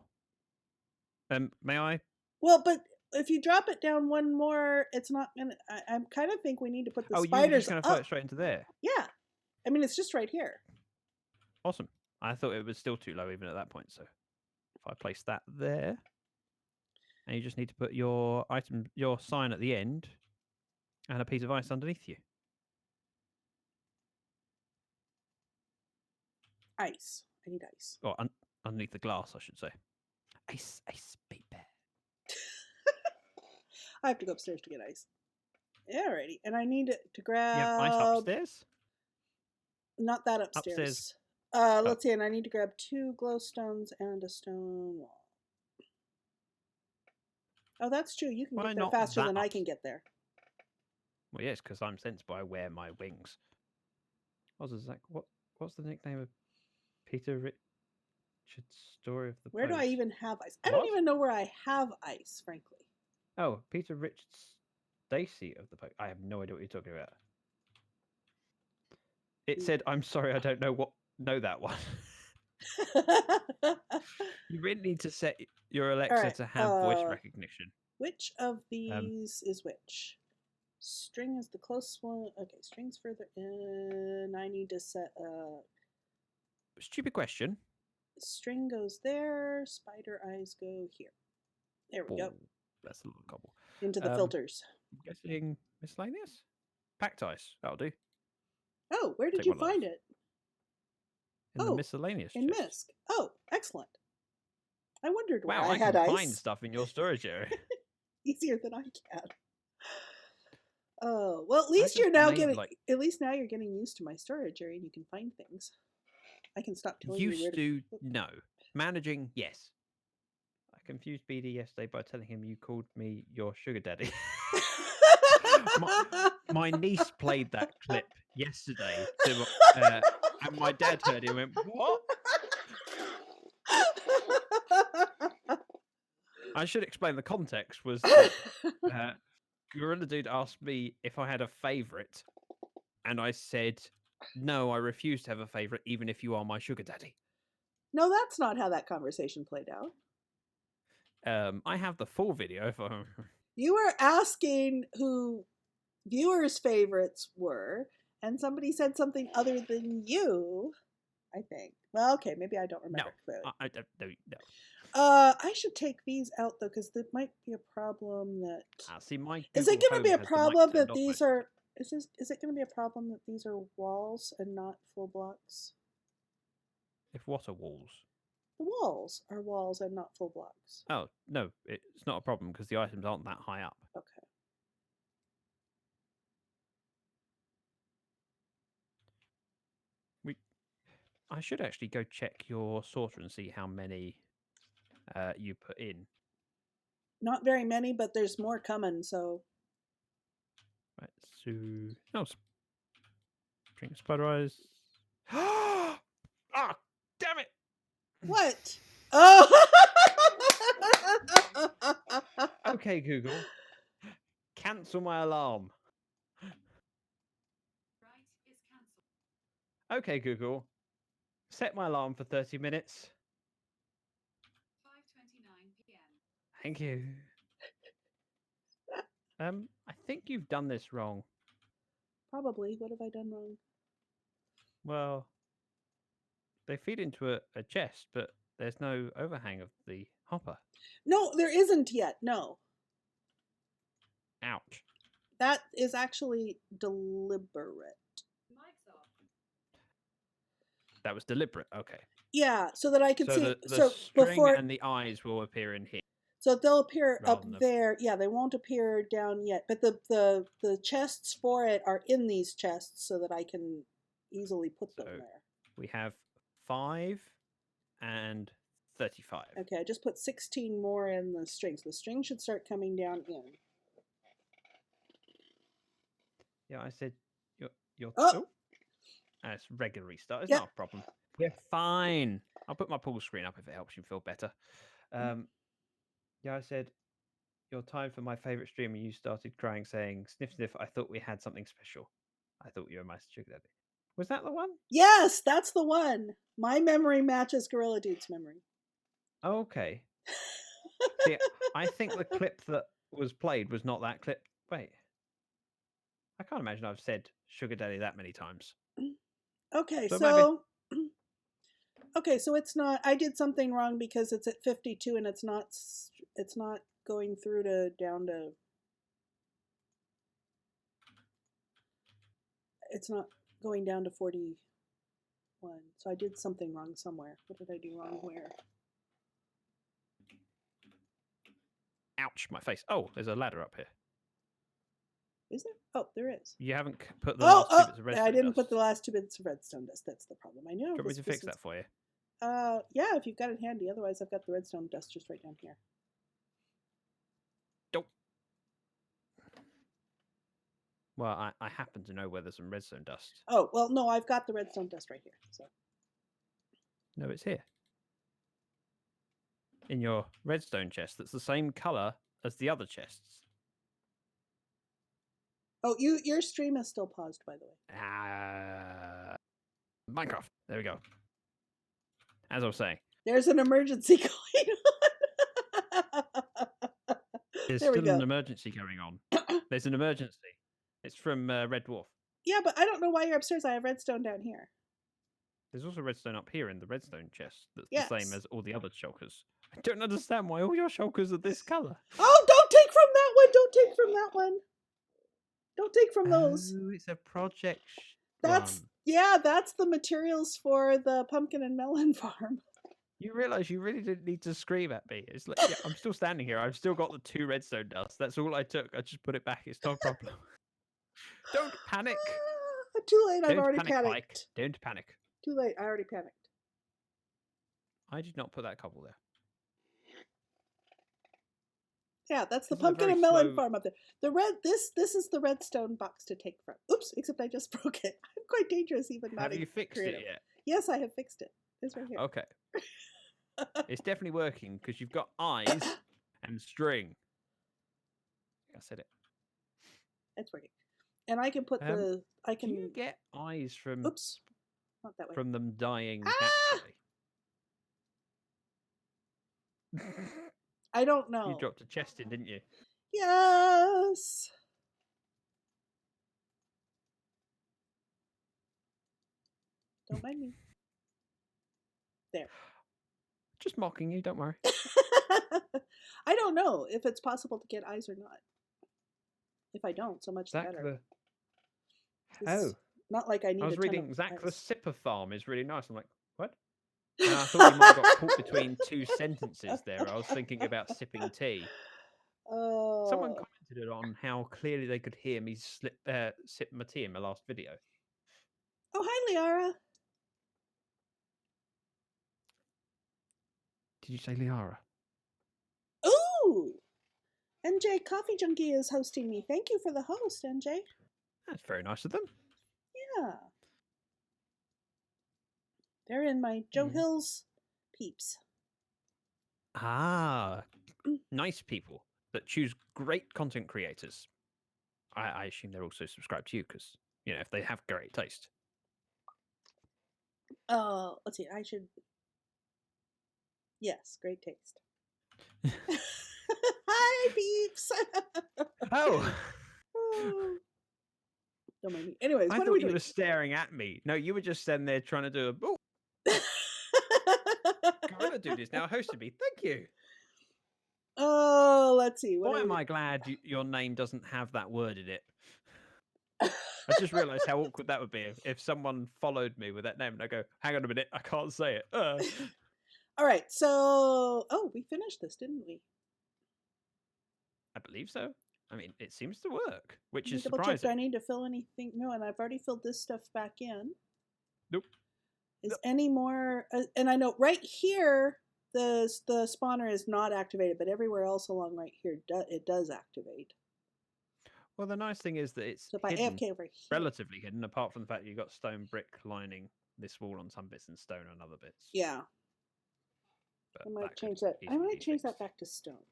May I? Well, but if you drop it down one more, it's not gonna. I kind of think we need to put the spiders. You're just gonna float straight into there. Yeah, I mean it's just right here. Awesome. I thought it was still too low even at that point. So if I place that there, and you just need to put your sign at the end. And a piece of ice underneath you. Ice. I need ice. Or underneath the glass, I should say. Ice, baby. I have to go upstairs to get ice. Alrighty. And I need to grab... You have ice upstairs? Not that upstairs. Let's see. And I need to grab 2 glowstones and a stone wall. Oh, that's true. You can get there faster than I can get there. Well, yes, because I'm sensed by wear my wings. What's the nickname of Peter Richard's story of the Where do I Post? even have ice? I don't even know where I have ice, frankly. Oh, Peter Richards Stacy of the Post. I have no idea what you're talking about. It said, "I'm sorry, I don't know that one." You really need to set your Alexa to have voice recognition. Which of these is which? String is the close one. Okay, string's further in. I need to set a... Stupid question. String goes there. Spider eyes go here. There we go. That's a little cobble. Into the filters. I'm guessing miscellaneous? Packed ice. That'll do. Oh, where did you find it? In the miscellaneous in chest. Misc. Oh, excellent. I wondered why I had can ice. find stuff in your storage area. Easier than I can. Oh, well, at least you're now getting... At least now you're getting used to my storage area and you can find things. I can stop telling you where to... Used to, no. Managing, yes. I confused BD yesterday by telling him you called me your sugar daddy. my niece played that clip yesterday, and my dad heard it and went, "What?" I should explain the context. Was that, Gorilla Dude asked me if I had a favourite, and I said, "No, I refuse to have a favourite, even if you are my sugar daddy." No, that's not how that conversation played out. I have the full video. If I... You were asking who viewers' favorites were, and somebody said something other than you, I think. Well, okay, maybe I don't remember clearly. I don't know. No. I should take these out, though, because there might be a problem that... See, my is it going to be a problem that these are... Is it going to be a problem that these are walls and not full blocks? If what are walls? The walls are walls and not full blocks. Oh, no, it's not a problem because the items aren't that high up. Okay. I should actually go check your sorter and see how many you put in. Not very many, but there's more coming, so... Right, so... No, drink spider eyes. Ah, damn it! What? Oh! Okay, Google. Cancel my alarm. Okay, Google. Set my alarm for 30 minutes. 5:29 p.m. Thank you. I think you've done this wrong. Probably. What have I done wrong? Well, they feed into a chest, but there's no overhang of the hopper. No, there isn't yet. No. Ouch. That is actually deliberate. Mic's off. That was deliberate. Okay. Yeah, so that I can see. The string and the eyes will appear in here. So they'll appear up there. Yeah, they won't appear down yet. But the chests for it are in these chests so that I can easily put them there. We have 5 and 35. Okay, I just put 16 more in the string. So the string should start coming down in. Yeah, I said you're oh! That's regular restart. It's not a problem. We're fine. I'll put my pool screen up if it helps you feel better. Yeah, I said, "You're time for my favourite stream," and you started crying, saying, "Sniff, sniff, I thought we had something special. I thought you were my sugar daddy." Was that the one? Yes, that's the one. My memory matches Gorilla Dude's memory. Oh, okay. See, I think the clip that was played was not that clip. Wait. I can't imagine I've said sugar daddy that many times. Okay, so okay, so it's not... I did something wrong because it's at 52 and it's not going through to down to... it's not going down to 41. So I did something wrong somewhere. What did I do wrong where? Ouch, my face. Oh, there's a ladder up here. Is there? Oh, there is. You haven't put the last 2 bits of redstone I didn't put dust. the last 2 bits of redstone dust. That's the problem. I know. Do you want me to fix that for you? Yeah, if you've got it handy. Otherwise, I've got the redstone dust just right down here. Nope. Well, I happen to know where there's some redstone dust. Oh, well, no, I've got the redstone dust right here. So. No, it's here. In your redstone chest that's the same colour as the other chests. Oh, your stream is still paused, by the way. Minecraft. There we go. As I was saying. There's an emergency going on. There's there we still go. an emergency going on. There's an emergency. It's from Red Dwarf. Yeah, but I don't know why you're upstairs. I have redstone down here. There's also redstone up here in the redstone chest that's Yes. the same as all the other shulkers. I don't understand why all your shulkers are this colour. Oh, don't take from that one. Don't take from that one. Don't take from those. Oh, it's a project That's that's the materials for the pumpkin and melon farm. You realise you really didn't need to scream at me. It's like, yeah, I'm still standing here. I've still got the 2 redstone dust. That's all I took. I just put it back. It's no problem. Don't panic. Too late. I've Don't already panic, panicked. Mike. Don't panic. Too late. I already panicked. I did not put that cobble there. Yeah, that's the This is a pumpkin very and melon slow- farm up there. The red this is the redstone box to take from. Oops, except I just broke it. I'm quite dangerous even not Have you fixed creative. it yet? Yes, I have fixed it. It's right here. Okay. It's definitely working because you've got eyes and string. I said it. It's working. And I can put I Can you can get eyes from oops. Not that way. from them dying Ah! naturally? I don't know. You dropped a chest in, didn't you? Yes. Don't mind me. There. Just mocking you, don't worry. I don't know if it's possible to get eyes or not. If I don't, so much the Zac better. the... It's not like I need I was a ton of reading Zac the eyes. Sipper Farm is really nice. I'm like, what? And I thought you might have got caught between 2 sentences there. I was thinking about sipping tea. Oh. Someone commented on how clearly they could hear me sip my tea in my last video. Oh, hi, Liara. Did you say Liara? Ooh! NJ Coffee Junkie is hosting me. Thank you for the host, NJ. That's very nice of them. Yeah. They're in my Joe Hills peeps. Ah, nice people that choose great content creators. I assume they're also subscribed to you because, you know, if they have great taste. Let's see. I should. Yes, great taste. Hi, peeps. Oh! Oh. Don't mind me. Anyways, I what are thought we you doing? were staring at me. No, you were just standing there trying to do a... Oh, Gorilla Dude is now hosting me. Thank you. Oh, let's see. What Why are am we... I glad your name doesn't have that word in it? I just realised how awkward that would be if someone followed me with that name and I go, hang on a minute, I can't say it. All right, so... Oh, we finished this, didn't we? I believe so. I mean, it seems to work, which Let me is double check. surprising. Do I need to fill anything? No, and I've already filled this stuff back in. Nope. Is any more... and I know right here, the spawner is not activated, but everywhere else along right here, it does activate. Well, the nice thing is that it's So if I hidden, AFK over here... relatively hidden, apart from the fact that you've got stone brick lining this wall on some bits and stone on other bits. Yeah. But I might could change that. I easily might be change that fixed. back to stone.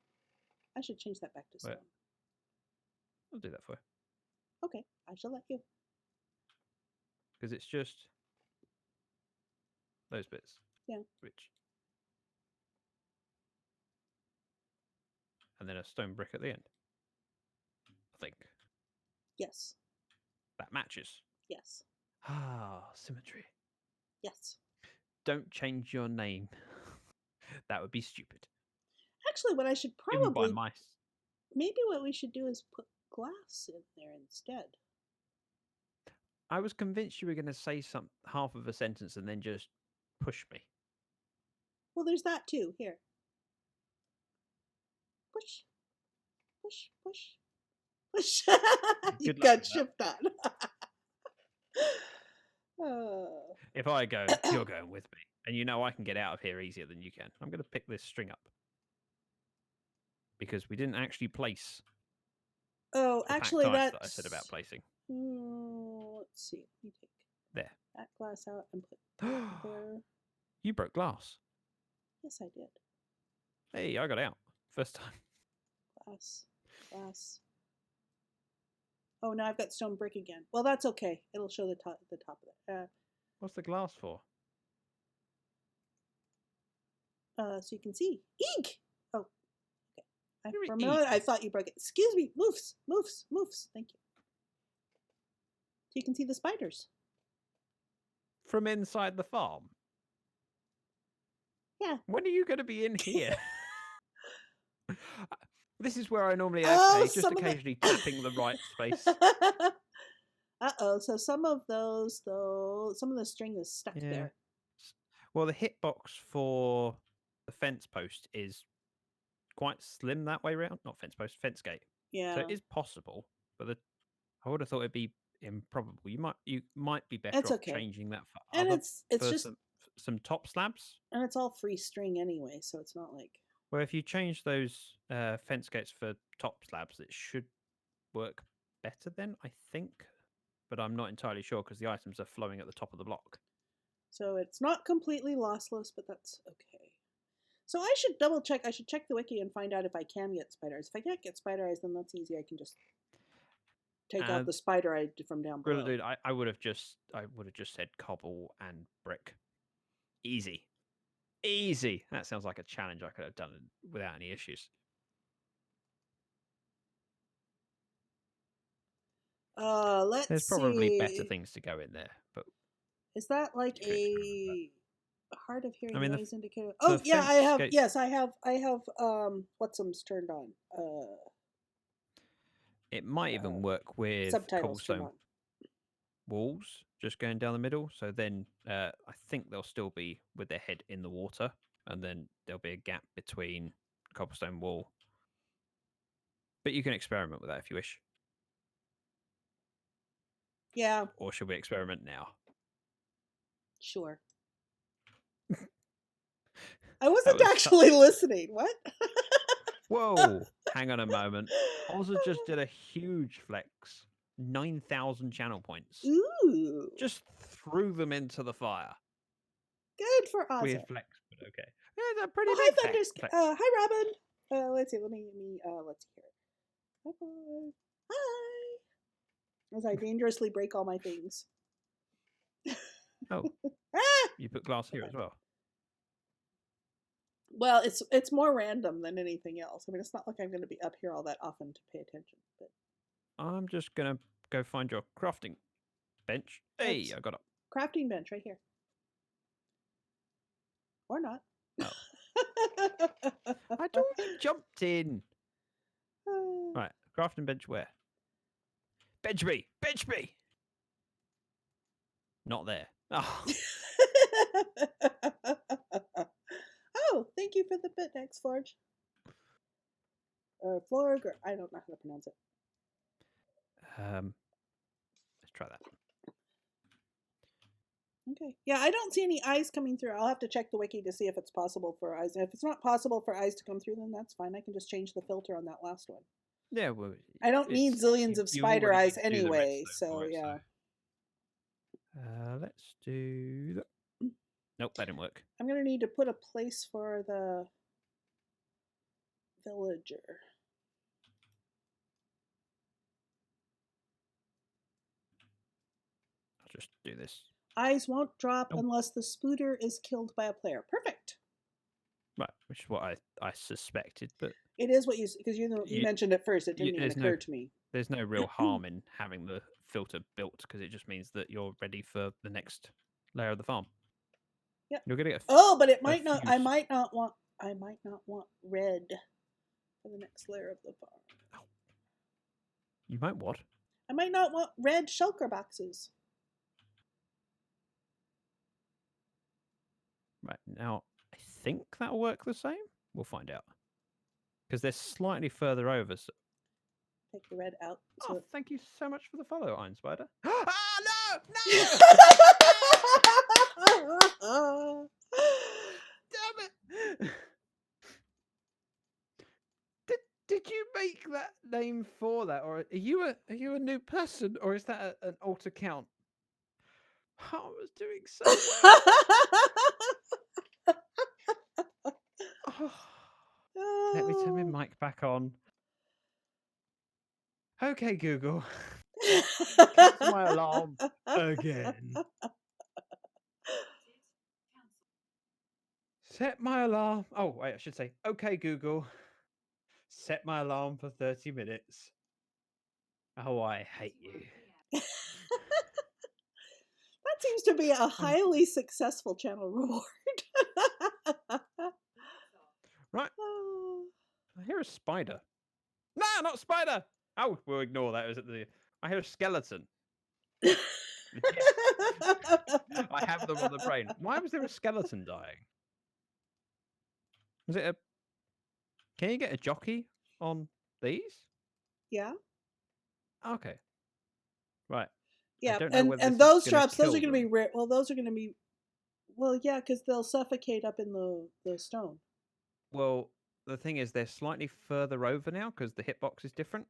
I should change that back to stone. Where? I'll do that for you. Okay, I shall let you. Because it's just those bits. Yeah. Which... And then a stone brick at the end. I think. Yes. That matches. Yes. Ah, symmetry. Yes. Don't change your name. That would be stupid. Actually, what I should Even probably... by mice. Maybe what we should do is put glass in there instead. I was convinced you were going to say half of a sentence and then just push me. Well, there's that too. Here. Push. Push. Push. Push. You Good luck got with that. shift on. Oh. If I go, you're going with me. And you know I can get out of here easier than you can. I'm going to pick this string up. Because we didn't actually place Oh, the actually, packed ice that's... that I said about placing. Let's see. Let me take There. that glass out and put there. You broke glass. Yes, I did. Hey, I got out. First time. Glass. Glass. Oh, now I've got stone brick again. Well, that's okay. It'll show the top of it. What's the glass for? So you can see. Eek! Oh, okay. You're For a moment, eek. I thought you broke it. Excuse me. Moofs. Moofs. Moofs. Thank you. So you can see the spiders. From inside the farm? Yeah. When are you going to be in here? This is where I normally Oh, just occasionally tapping the right space. Uh-oh. So some of those, though, some of the string is stuck there. Well, the hitbox for the fence post is quite slim that way round. Not fence post, fence gate. Yeah. So it is possible, but I would have thought it'd be improbable. You might be better off changing that for and it's just some top slabs. And it's all free string anyway, so it's not like. Well, if you change those fence gates for top slabs, it should work better then, I think. But I'm not entirely sure because the items are flowing at the top of the block. So it's not completely lossless, but that's okay. So I should double check. I should check the wiki and find out if I can get spider eyes. If I can't get spider eyes, then that's easy. I can just take out the spider eye from down below. Dude, I would have just said cobble and brick. Easy. Easy. That sounds like a challenge I could have done without any issues. There's probably better things to go in there, but is that like a hard of hearing noise indicator? Oh yeah, I have. Yes, I have. What's turned on. It might even work with cobblestone walls just going down the middle. So then I think they'll still be with their head in the water, and then there'll be a gap between cobblestone wall. But you can experiment with that if you wish. Yeah. Or should we experiment now? Sure. I wasn't actually listening. What? Whoa! Hang on a moment. Ozza just did a huge flex. 9,000 channel points. Ooh! Just threw them into the fire. Good for Ozza. Weird flex, but okay. Yeah, they're pretty hi, big flex. Hi, Robin. Let's see. Let's see here. Bye-bye. Hi. As I dangerously break all my things. Oh. You put glass here as well. Well, it's more random than anything else. I mean, it's not like I'm going to be up here all that often to pay attention. But I'm just going to go find your crafting bench. Hey, I got it. Crafting bench right here. Or not. Oh. I'd already jumped in. Right, crafting bench where? Bench me! Bench me! Not there. Oh. Oh, thank you for the bit, X Forge. Florg, or I don't know how to pronounce it. Let's try that. Okay. Yeah, I don't see any eyes coming through. I'll have to check the wiki to see if it's possible for eyes. And if it's not possible for eyes to come through, then that's fine. I can just change the filter on that last one. Yeah, well, I don't need zillions of spider eyes anyway, so yeah. Let's do that. Nope, that didn't work. I'm gonna need to put a place for the villager. I'll just do this. Eyes won't drop unless the spooter is killed by a player. Perfect. Right, which is what I suspected, but it is what you because you mentioned it first. It didn't even occur to me. There's no real harm in having the filter built because it just means that you're ready for the next layer of the farm. Yeah. You're gonna get. But it might not. I might not want red for the next layer of the farm. Oh. You might what? I might not want red shulker boxes. Now, I think that'll work the same. We'll find out. Because they're slightly further over. So... Take the red out. Oh, So thank you so much for the follow, Iron Spider. Ah, no! No! Damn it! Did you make that name for that, or are you a new person, or is that an alt account? I was doing so well. Oh. Let me turn my mic back on. Okay, Google. Cancel my alarm again. Set my alarm. Oh, wait, I should say, okay, Google. Set my alarm for 30 minutes. Oh, I hate you. That seems to be a highly successful channel reward. Right. I hear a spider. No, not a spider. Oh, we'll ignore that. I hear a skeleton. I have them on the brain. Why was there a skeleton dying? Was it a... Can you get a jockey on these? Yeah. Okay. Right. Yeah, I don't know whether this and is those gonna drops, those are kill going to be them. rare. Well, those are going to be, well, yeah, because they'll suffocate up in the stone. Well, the thing is, they're slightly further over now because the hitbox is different.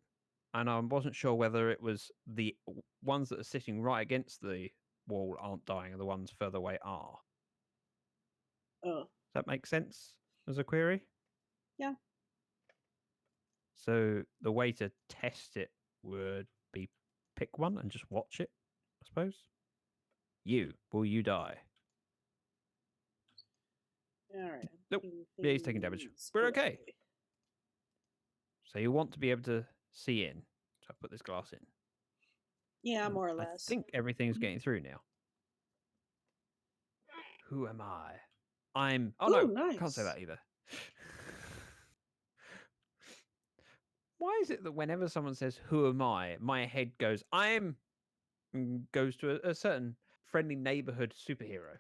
And I wasn't sure whether it was the ones that are sitting right against the wall aren't dying and the ones further away are. Oh. Does that make sense as a query? Yeah. So the way to test it would be pick one and just watch it, I suppose. Will you die? All right. Nope. Yeah, he's taking damage. We're okay. So you want to be able to see in. So I put this glass in. Yeah, And more or I less. think everything's getting through now. Who am I? I'm... Oh, Ooh, no. nice. Can't say that either. Why is it that whenever someone says, who am I, my head goes, I'm... and goes to a certain friendly neighborhood superhero?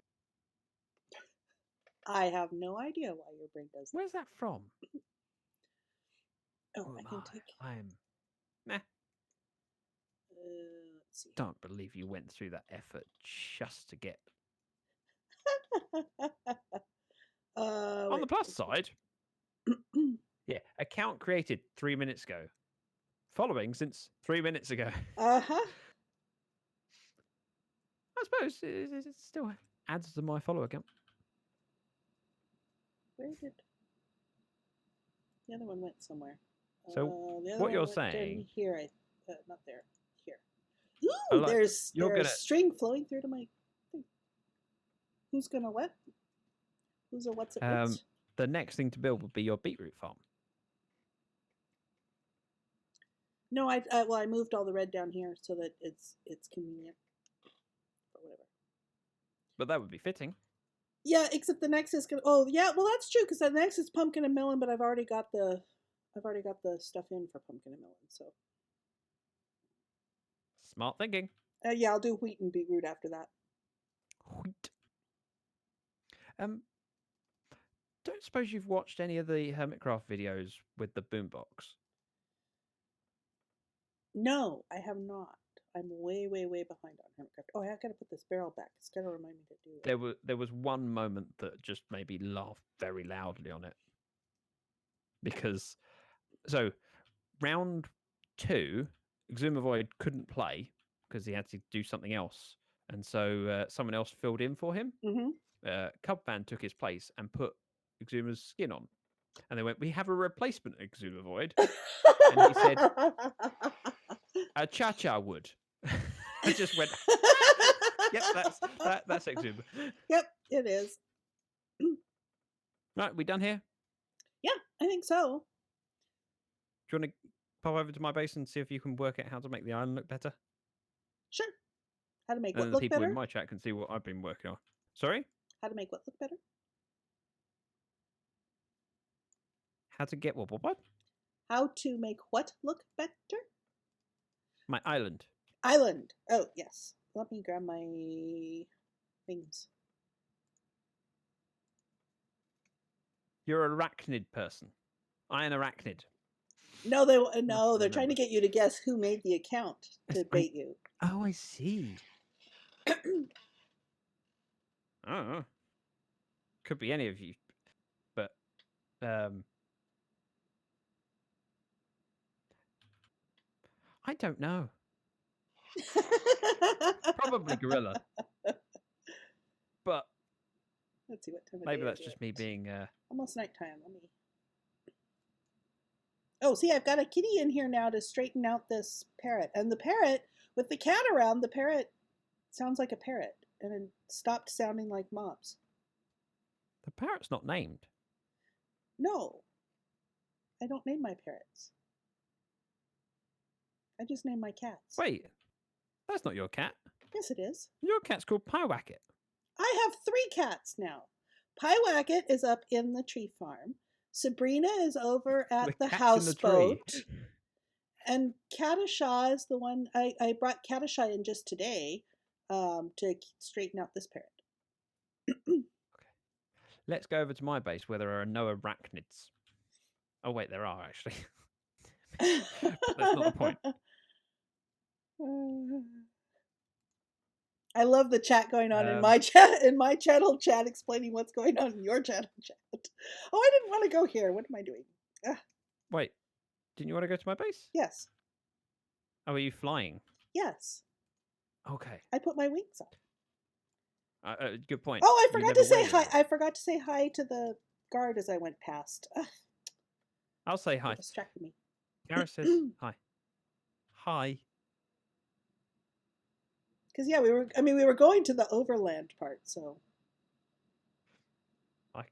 I have no idea why your brain does that. Where's that from? Oh, Who I am can take. I'm... Meh. Let's see. Don't believe you went through that effort just to get... On the plus side... Yeah, account created 3 minutes ago. Following since 3 minutes ago. Uh-huh. I suppose it still adds to my follow account. Where did the other one went somewhere? So the other what you're one went saying... here, not there. Here. Ooh, there's string flowing through to my thing. Who's gonna what? Who's a what's it? The next thing to build would be your beetroot farm. No, I moved all the red down here so that it's convenient or whatever. But that would be fitting. Yeah, except the next is gonna. Oh, yeah. Well, that's true because the next is pumpkin and melon, but I've already got the stuff in for pumpkin and melon. So Smart thinking. yeah, I'll do wheat and beetroot after that. Wheat. Don't suppose you've watched any of the Hermitcraft videos with the boombox? No, I have not. I'm way behind on Hermitcraft. Oh, I gotta put this barrel back. It's gotta remind me to do it. There was one moment that just made me laugh very loudly on it. Because, so, round 2, Exumavoid couldn't play because he had to do something else. And so someone else filled in for him. Mm-hmm. Cubfan took his place and put Exuma's skin on. And they went, we have a replacement Exumavoid. And he said, a cha-cha would. I just went, yep, that's Exuma. Yep, it is. Right, we done here? Yeah, I think so. Do you want to pop over to my base and see if you can work out how to make the island look better? Sure. How to make And what the look people better? in my chat can see what I've been working on. Sorry? How to make what look better? How to get what? How to make what look better? My island. Island. Oh, yes. Let me grab my things. You're an arachnid person. I am arachnid. No, they're trying remember. to get you to guess who made the account to bait you. Oh, I see. Oh, could be any of you, but I don't know. Probably gorilla, but Let's see what time of maybe day that's is just it? me being. Almost nighttime. Let me. Oh, see, I've got a kitty in here now to straighten out this parrot, and the parrot with the cat around. The parrot sounds like a parrot, and it stopped sounding like Mobs. The parrot's not named. No, I don't name my parrots. I just name my cats. Wait, that's not your cat. Yes, it is. Your cat's called Pyewacket. I have 3 cats now. Pyewacket is up in the tree farm. Sabrina is over at the cat's in houseboat. the tree. And Catashaw is the one I brought Catashaw in just today to straighten out this parrot. Okay. Let's go over to my base where there are no arachnids. Oh wait, there are actually. But that's not the point. I love the chat going on in my chat, in my channel chat, explaining what's going on in your channel chat. Oh, I didn't want to go here. What am I doing? Wait, didn't you want to go to my base? Yes. Oh, are you flying? Yes. Okay. I put my wings on. Good point. Oh, I You forgot never to say wear hi. them. I forgot to say hi to the guard as I went past. I'll say hi. Distracted me. Charis says hi. Hi. Because yeah, we were going to the overland part, so. Hi.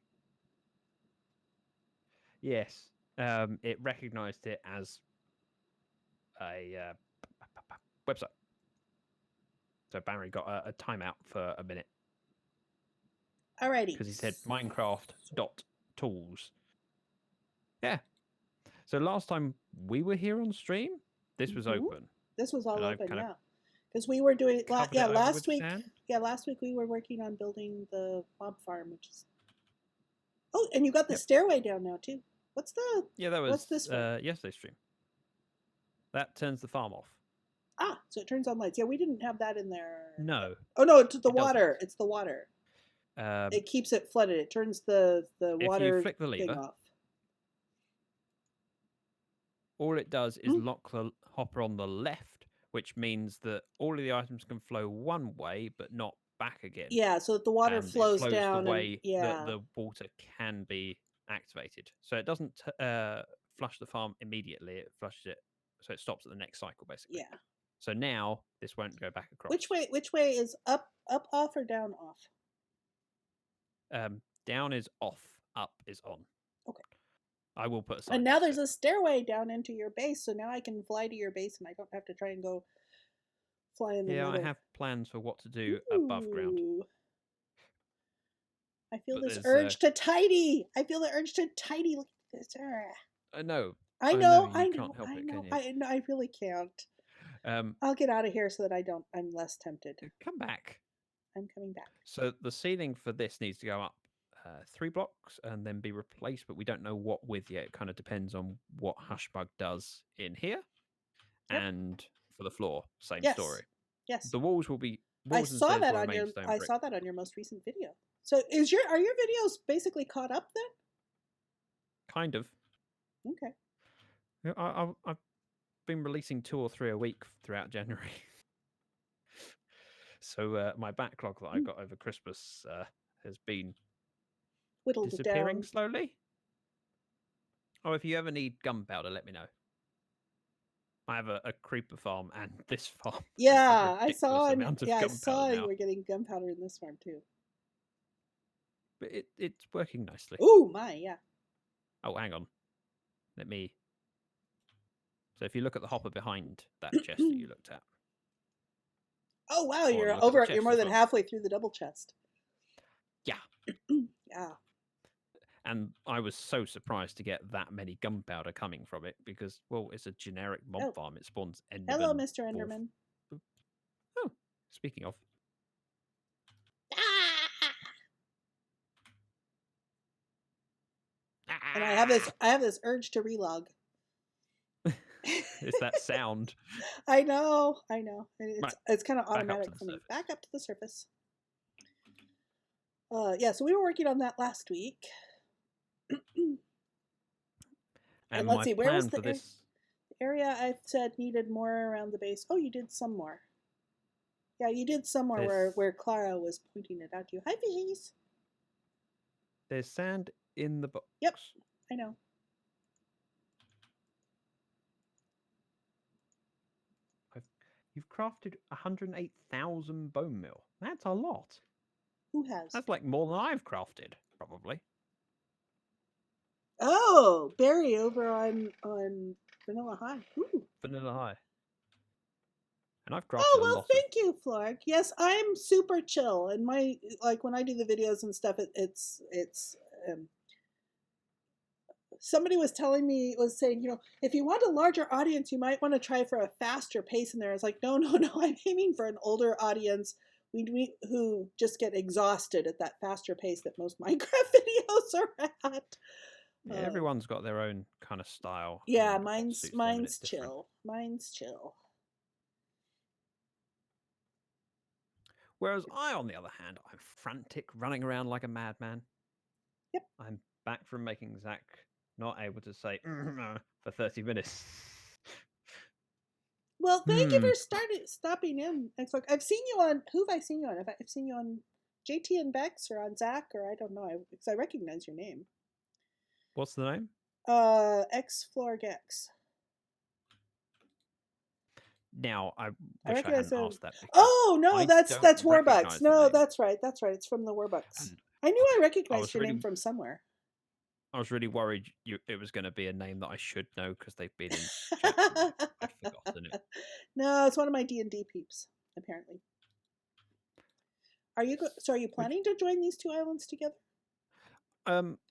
Yes. It recognised it as a website. So Barry got a timeout for a minute Alrighty. because he said Minecraft.tools. Yeah. So last time we were here on stream, this was open. This was all And I open, kind of yeah. Because we were doing, covered it yeah, over last with week. sand. Yeah, last week we were working on building the mob farm, which is. Oh, and you got the Yep. stairway down now too. What's the? Yeah, that was What's this for? yesterday's stream. That turns the farm off. Ah, so it turns on lights. Yeah, we didn't have that in there. No. Oh no, it's the It water. doesn't. It's the water. Um, It keeps it flooded. It turns the if water you flick the thing lever, off. all it does is lock the hopper on the left, which means that all of the items can flow one way, but not back again. Yeah, so that the water And flows it down the way and that the water can be activated. So it doesn't flush the farm immediately. It flushes it, so it stops at the next cycle, basically. yeah. So now this won't go back across. Which way is up off or down off? Down is off, up is on. Okay. I will put a sign. And now there's a stairway down into your base, so now I can fly to your base and I don't have to try and go fly in the Yeah, nether. I have plans for what to do above ground. Ooh. I feel But this there's, urge to tidy. I feel the urge to tidy. Look at this. No. I know. You can't help it, can you? I really can't. Um, I'll get out of here so that I'm less tempted. come back. I'm coming back. So the ceiling for this needs to go up 3 blocks and then be replaced, but we don't know what with yet. It kind of depends on what Hushbug does in here. Yep. And for the floor, same story. Yes. The walls will be. I saw that on your. I saw that on your most recent video. So are your videos basically caught up then? Kind of. Okay. I've been releasing 2 or 3 a week throughout January. So my backlog that I got over Christmas has been whittled disappearing down slowly. Oh, if you ever need gunpowder, let me know. I have a creeper farm and this farm. Yeah, I saw. You were getting gunpowder in this farm too. But it's working nicely. Oh my, yeah. Oh, hang on. Let me. So if you look at the hopper behind that chest that you looked at. Oh wow, Or you're look at the over. chest You're more as than well. halfway through the double chest. Yeah. Yeah. And I was so surprised to get that many gunpowder coming from it because, well, it's a generic mob farm. It spawns Enderman. Hello, Mr. Enderman. Oh, speaking of. Ah! And I have this urge to relog. It's that sound. I know. And Right, it's kind of back up to automatic the for me. surface. Back up to the surface. Yeah, so we were working on that last week. And let's my see, where was plan the for this. area I said needed more around the base? Oh, you did some more. Yeah, you did some more where Clara was pointing it out to you. Hi, fishies. There's sand in the box. Yep, I know. You've crafted 108,000 bone meal. That's a lot. Who has? That's like more than I've crafted, probably. Oh, Barry over on Vanilla High. Ooh. Vanilla High. And I've crafted Oh, a well, lot thank you, Flork. Yes, I'm super chill. And when I do the videos and stuff, it's somebody was saying, if you want a larger audience, you might want to try for a faster pace in there. I was like, no, I'm aiming for an older audience who just get exhausted at that faster pace that most Minecraft videos are at. Yeah, everyone's got their own kind of style. Yeah, and what suits them, and it's different. chill. Mine's chill. Whereas I, on the other hand, I'm frantic, running around like a madman. Yep. I'm back from making Zac not able to say for 30 minutes. Well, thank you for stopping in. I've seen you on. Who have I seen you on? I've seen you on JT and Bex or on Zac or I don't know because I recognize your name. What's the name? X Florgex. Now I wish I hadn't asked that. Oh no, that's Warbucks. No, that's right. It's from the Warbucks. I knew I recognized your name from somewhere. I was really worried it was going to be a name that I should know because they've been in chat. I've forgotten it. No, it's one of my D&D peeps, apparently. Are you planning to join these two islands together?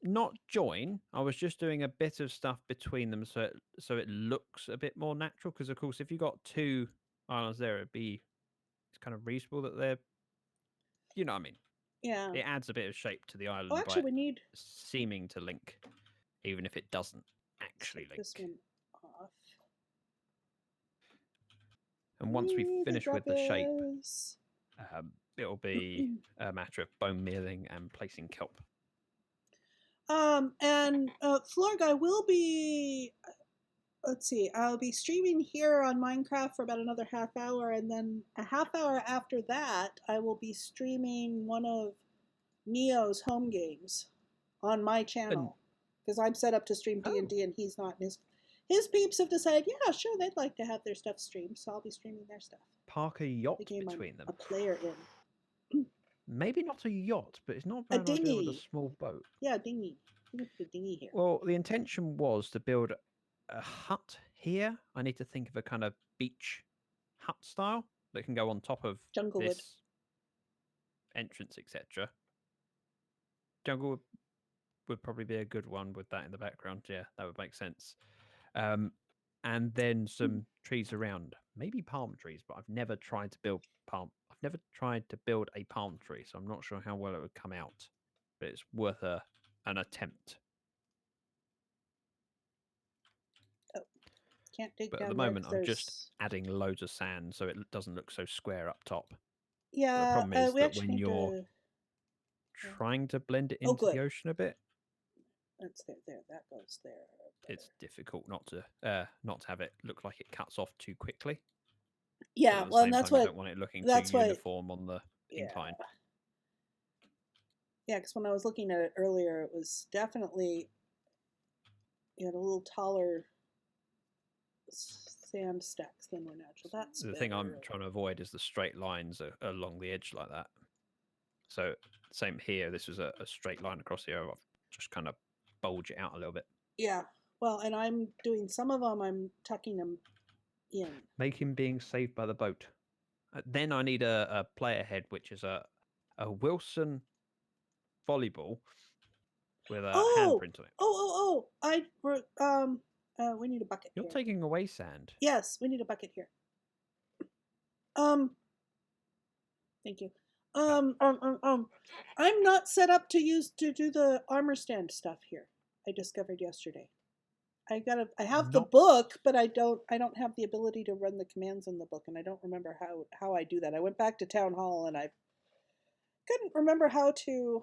Not join. I was just doing a bit of stuff between them so it looks a bit more natural. Because of course, if you got two islands there, it's kind of reasonable that they're, you know what I mean. Yeah. It adds a bit of shape to the island. Oh, actually, we need seeming to link, even if it doesn't actually link. This one off. And once we finish with the shape, it'll be a matter of bone mealing and placing kelp. And Florg, I will be. Let's see. I'll be streaming here on Minecraft for about another half hour, and then a half hour after that, I will be streaming one of Neo's home games on my channel because I'm set up to stream D&D, and he's not. And his peeps have decided, yeah, sure, they'd like to have their stuff streamed, so I'll be streaming their stuff. Park a yacht between them. A player in. Maybe not a yacht, but it's not a bad idea with a small boat. Yeah, a dinghy. We can put a dinghy here. Well, the intention was to build a hut here. I need to think of a kind of beach hut style that can go on top of Junglewood entrance, etc. Jungle would probably be a good one with that in the background. Yeah, that would make sense. And then some trees around, maybe palm trees, but I've never tried to build I've never tried to build a palm tree, so I'm not sure how well it would come out. But it's worth an attempt. Oh, can't dig but down. At the moment, I'm just adding loads of sand so it doesn't look so square up top. Yeah, the problem is that when you're trying to blend it into the ocean a bit, that's there. That goes there. It's difficult not to have it look like it cuts off too quickly. Yeah, well, and that's why I don't want it looking too uniform on the incline. Yeah, because when I was looking at it earlier, it was definitely a little taller sand stacks than were natural. That's the thing I'm trying to avoid is the straight lines along the edge like that. So same here. This is a straight line across here. I've just kind of bulge it out a little bit. Yeah. Well, and I'm doing some of them. I'm tucking them in. Make him being saved by the boat. Then I need a player head, which is a Wilson volleyball with a handprint on it. We need a bucket. You're taking away sand. Yes, we need a bucket here. Thank you. I'm not set up to do the armor stand stuff here. I discovered yesterday. I have the Not- book, but I don't have the ability to run the commands in the book, and I don't remember how I do that. I went back to town hall and I couldn't remember how to.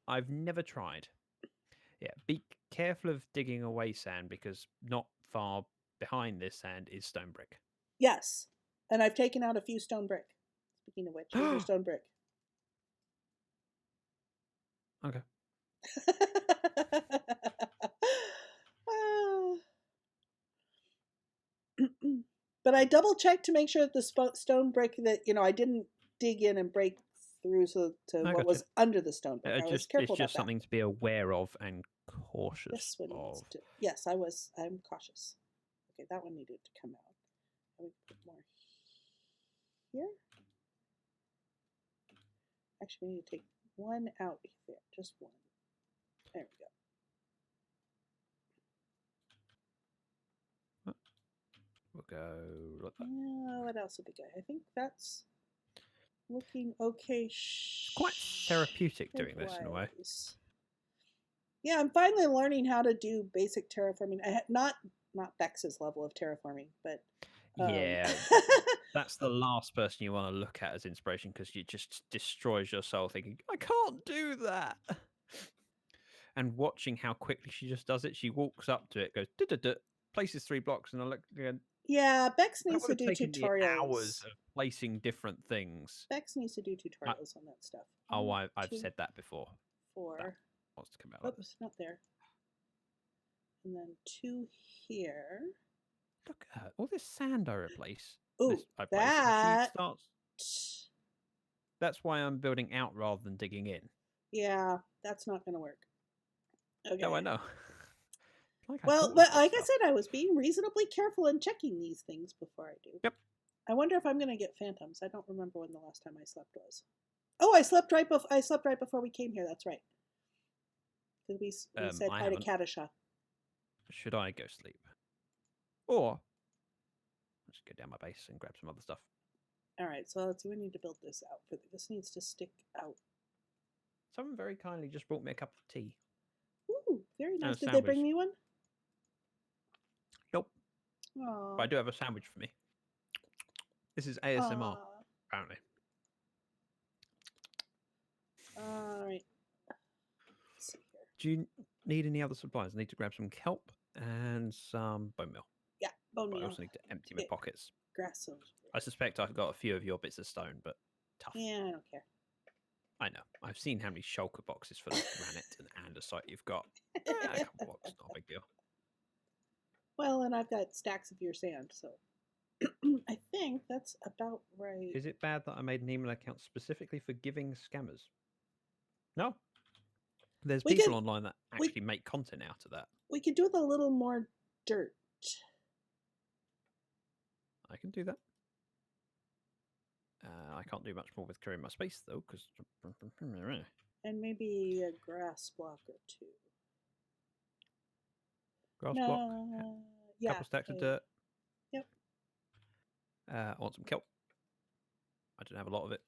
I've never tried. Yeah, be careful of digging away sand because not far behind this sand is stone brick. Yes, and I've taken out a few stone brick. Speaking of which, here's your stone brick. Okay. But I double checked to make sure that the stone brick that I didn't dig in and break through to I what was gotcha. under the stone brick. I was It's careful about just that. something to be aware of and cautious This one needs of. to. Yes, I'm cautious. Okay, that one needed to come out. I would put more here. Actually, we need to take one out there, just one. There we go. We'll go like that. What else would be good? I think that's looking okay. It's quite therapeutic doing this in a way. shape-wise. Yeah, I'm finally learning how to do basic terraforming. Not Bex's level of terraforming, but Yeah, that's the last person you want to look at as inspiration because you just destroys your soul thinking, I can't do that. And watching how quickly she just does it, she walks up to it, goes, places 3 blocks, and I look again. Yeah, Bex That needs would to have do taken me hours tutorials. of placing different things. Bex needs to do tutorials on that stuff. Oh, One, I've two, said that before. 4. That wants to come out like this. Oops, not there. And then 2 here. Look at her. All this sand I replace. Ooh, that. She starts. That's why I'm building out rather than digging in. Yeah, that's not going to work. Okay. No, I know. Well, but like I said, I was being reasonably careful in checking these things before I do. Yep. I wonder if I'm going to get phantoms. I don't remember when the last time I slept was. Oh, I slept right before we came here. That's right. Because we said hi to Kadisha. Should I go sleep? Or let's go down my base and grab some other stuff. All right, so let's see. We need to build this out. This needs to stick out. Someone very kindly just brought me a cup of tea. Ooh, very nice. Did sandwich. They bring me one? Nope. Aww. But I do have a sandwich for me. This is ASMR, apparently. All right. Let's see here. Do you need any other supplies? I need to grab some kelp and some bone meal. Yeah, bone meal. I also need to empty my pockets. Grass. I suspect I've got a few of your bits of stone, but tough. Yeah, I don't care. I know. I've seen how many shulker boxes for the granite and andesite you've got. A couple blocks, not a big deal. Well, and I've got stacks of your sand, so I think that's about right. Is it bad that I made an email account specifically for giving scammers? No. There's people online that actually make content out of that. We could do with a little more dirt. I can do that. I can't do much more with clearing my space, though, because... And maybe a grass block or 2. Grass block. Yeah. Couple stacks of dirt. Yep. I want some kelp. I don't have a lot of it.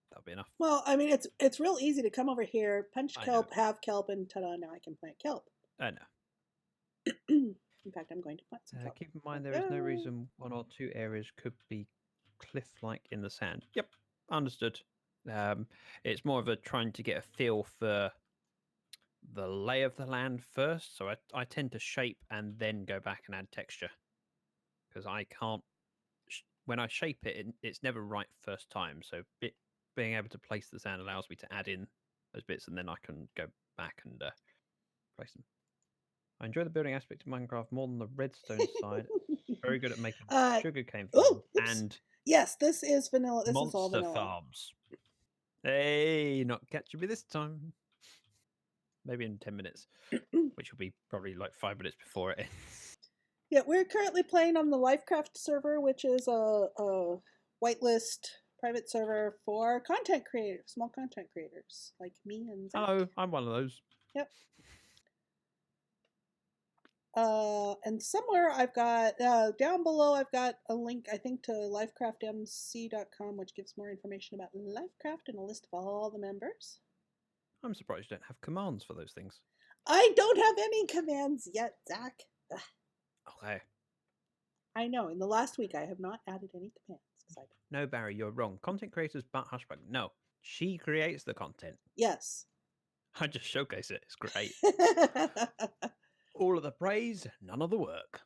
That'll be enough. Well, I mean, it's real easy to come over here, punch kelp, have kelp, and ta-da, now I can plant kelp. I know. In fact, I'm going to plant some kelp. Keep in mind there is no reason 1 or 2 areas could be cliff-like in the sand. Yep, understood. It's more of a trying to get a feel for the lay of the land first. So I tend to shape and then go back and add texture. Because I can't... When I shape it, it's never right first time. So being able to place the sand allows me to add in those bits and then I can go back and place them. I enjoy the building aspect of Minecraft more than the redstone side. Very good at making sugarcane farms and yes, this is vanilla. This is all monster vanilla. farms. Hey, not catching me this time. Maybe in 10 minutes, which will be probably like 5 minutes before it ends. Yeah, we're currently playing on the LyfCraft server, which is a whitelist private server for content creators, small content creators like me and Zac. Hello, I'm one of those. Yep. And somewhere I've got, down below, I've got a link, I think, to LyfCraftMC.com, which gives more information about LyfCraft and a list of all the members. I'm surprised you don't have commands for those things. I don't have any commands yet, Zach. Ugh, Okay. I know. In the last week, I have not added any commands. 'Cause I don't. No, Barry, you're wrong. Content creators but Hushbug. No, she creates the content. Yes. I just showcase it. It's great. All of the praise, none of the work.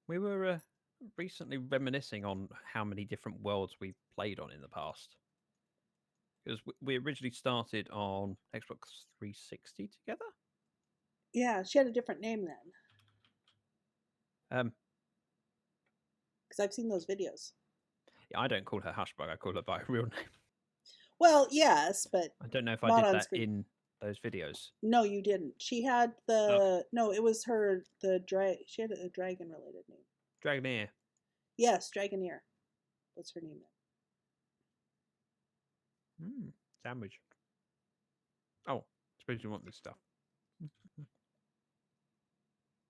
We were recently reminiscing on how many different worlds we've played on in the past. Because we originally started on Xbox 360 together. Yeah, she had a different name then. Because I've seen those videos. Yeah, I don't call her Hushbug. I call her by her real name. Well, yes, but I don't know if I not did on that screen. in those videos. No, you didn't. She had the no. It was her She had a dragon related name. Dragoneer. Yes, Dragoneer. What's her name then? Sandwich. Oh, suppose you want this stuff.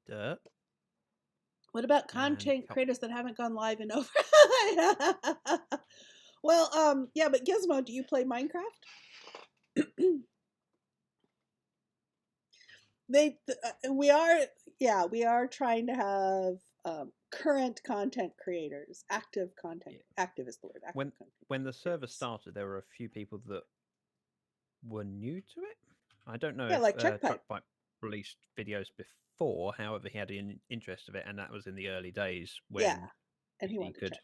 Dirt. What about And content help. creators that haven't gone live in over? Well, yeah, but Gizmo, do you play Minecraft? We are trying to have current content creators, active content. Yeah. Active is the word. Active When content when the server creators. started, there were a few people that were new to it. I don't know Yeah, if like Truckpipe. Truckpipe released videos before. However, he had an interest of it, and that was in the early days when Yeah, and he wanted to could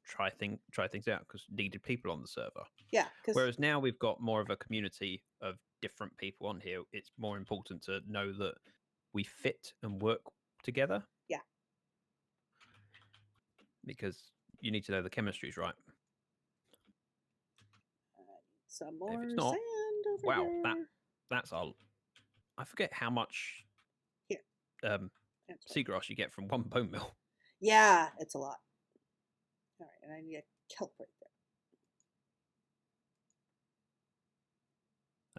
try things out because needed people on the server. Yeah, because Whereas now we've got more of a community of different people on here. It's more important to know that we fit and work together. Yeah. Because you need to know the chemistry's right. Some more If it's not, sand over wow, here. that's all. I forget how much Here. seagrass you get from one bone mill. Yeah, it's a lot. All right, and I need a kelp right there.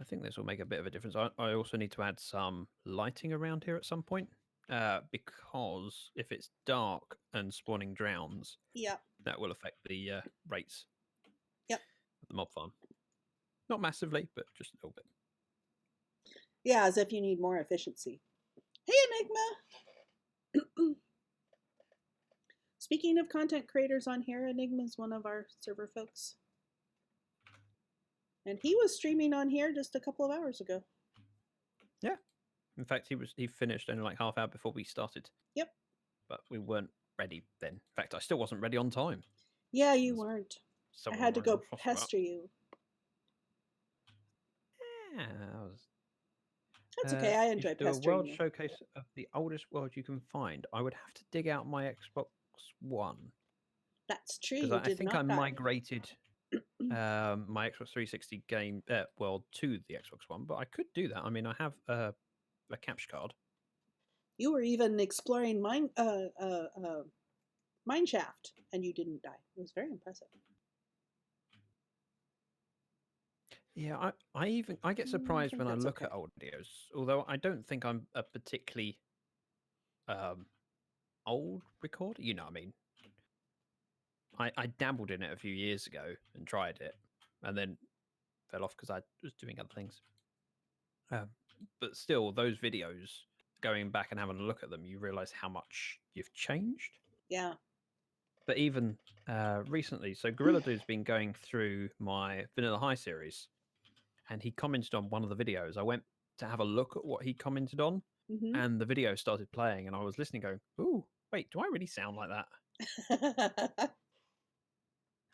I think this will make a bit of a difference. I also need to add some lighting around here at some point, because if it's dark and spawning drowns, Yep. that will affect the rates. Yep. Of the mob farm. Not massively, but just a little bit. Yeah, as if you need more efficiency. Hey, Enigma! Speaking of content creators on here, Enigma's one of our server folks. And he was streaming on here just a couple of hours ago. Yeah. In fact, he finished only like half hour before we started. Yep. But we weren't ready then. In fact, I still wasn't ready on time. Yeah, you weren't. I had to go About. pester you. Yeah, That's okay. I enjoy do pestering a world you. showcase of the oldest world you can find. I would have to dig out my Xbox One. That's true. Because You I did think not I die. migrated my Xbox 360 game world to the Xbox One, but I could do that. I mean, I have a capture card. You were even exploring mine shaft, and you didn't die. It was very impressive. Yeah, I get surprised when I look at old videos. Although I don't think I'm a particularly old recorder. You know what I mean? I dabbled in it a few years ago and tried it, and then fell off because I was doing other things. But still, those videos, going back and having a look at them, you realize how much you've changed. Yeah. But even recently, so Gorilla Dude's been going through my Vanilla High series, and he commented on one of the videos. I went to have a look at what he commented on, and the video started playing, and I was listening, going, "Ooh, wait, do I really sound like that?"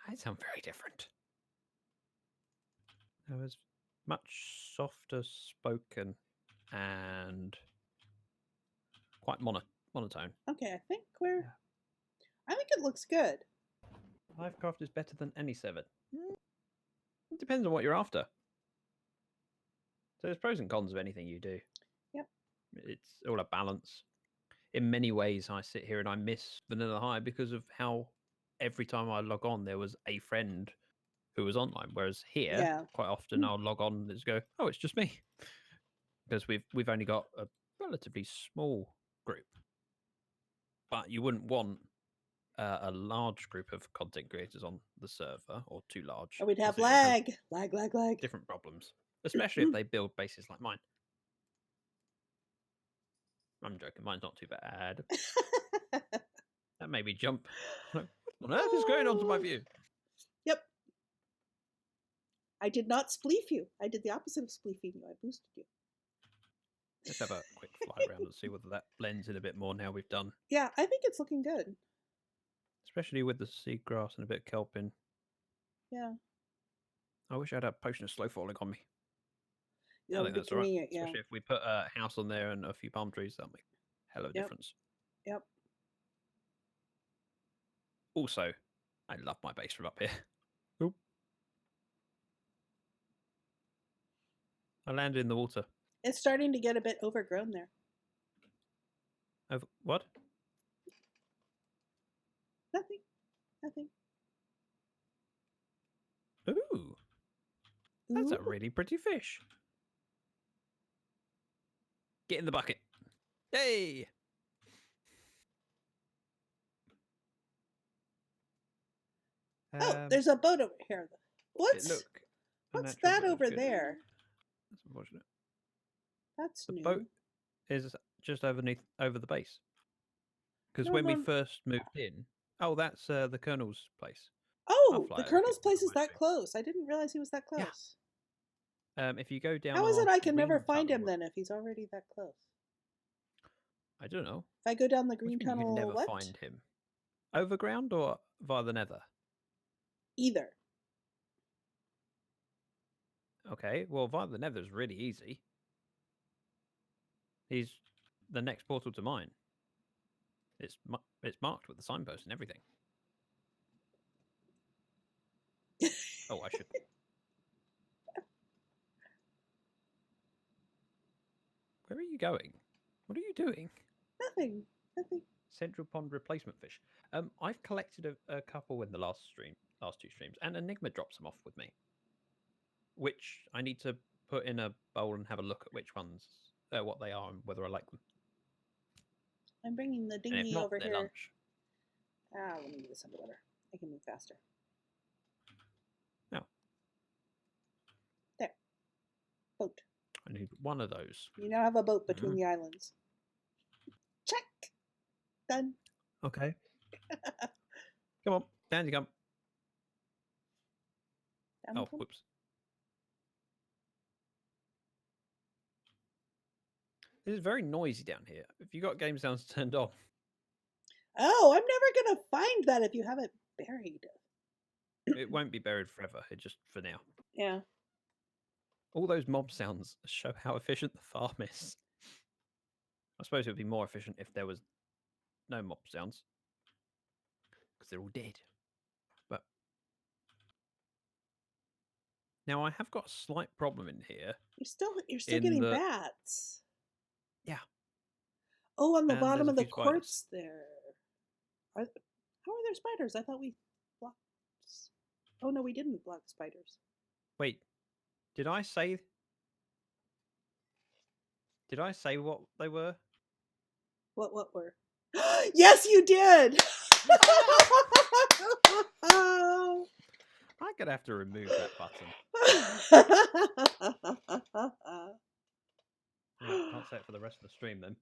I sound very different. I was much softer spoken and quite monotone. Okay, I think it looks good. LyfCraft is better than any server. It depends on what you're after. So there's pros and cons of anything you do. Yep. It's all a balance. In many ways, I sit here and I miss Vanilla High because of how every time I log on, there was a friend who was online. Whereas here, quite often I'll log on and just go, "Oh, it's just me," because we've only got a relatively small group. But you wouldn't want a large group of content creators on the server, or too large, And we'd have 'cause it has lag. different problems, especially if they build bases like mine. I'm joking, mine's not too bad. That made me jump. What on earth is going on to my view? Yep. I did not spleef you. I did the opposite of spleefing you. I boosted you. Let's have a quick fly around and see whether that blends in a bit more now we've done. Yeah, I think it's looking good. Especially with the seagrass and a bit of kelp in. Yeah. I wish I had a potion of slow falling on me. Yeah, I would think be that's all right. convenient, yeah. Especially if we put a house on there and a few palm trees, that'll make a hell of a difference. Yep. Also, I love my base from up here. Oop. I landed in the water. It's starting to get a bit overgrown there. Over what? Nothing. Nothing. Ooh. That's a Ooh. really pretty fish. Get in the bucket. Hey! Oh, there's a boat over here. What's that over there? That's unfortunate. That's The new. boat is just over the base. Because No, when we no. first moved in, oh, that's the Colonel's place. Oh, fly the over Colonel's it, place is might that be. close. I didn't realize he was that Yeah. close. If you go down, How is it I can never green find him tunnel- then if he's already that close? I don't know. If I go down the What do green you mean you tunnel, never what? find him? Overground or via the Nether? Either. Okay, well, via the Nether is really easy. He's the next portal to mine. It's marked with the signpost and everything. Oh, I should. Where are you going? What are you doing? Nothing. Nothing. Central Pond replacement fish. I've collected a couple in the last two streams, and Enigma drops them off with me, which I need to put in a bowl and have a look at which ones, what they are, and whether I like them. I'm bringing the And if dinghy not, over they're here. lunch. Ah, let me do this underwater. I can move faster. No, There. Boat. I need one of those. You now have a boat between the islands. Check. Done. Okay. Come on, down you come. Down Oh, we come. whoops. This is very noisy down here. If you got game sounds turned on, Oh, I'm never going to find that if you have it buried. it won't be buried forever. It just for now. Yeah. All those mob sounds show how efficient the farm is. I suppose it would be more efficient if there was no mob sounds, because they're all dead. But now I have got a slight problem in here. You're still In getting the- bats. Yeah. Oh, on the And bottom there's a of the few spiders. quartz there. How are there spiders? I thought we blocked. Oh no, we didn't block spiders. Wait, did I say? Did I say what they were? What were? Yes, you did. I'm gonna have to remove that button. Yeah, can't say it for the rest of the stream then.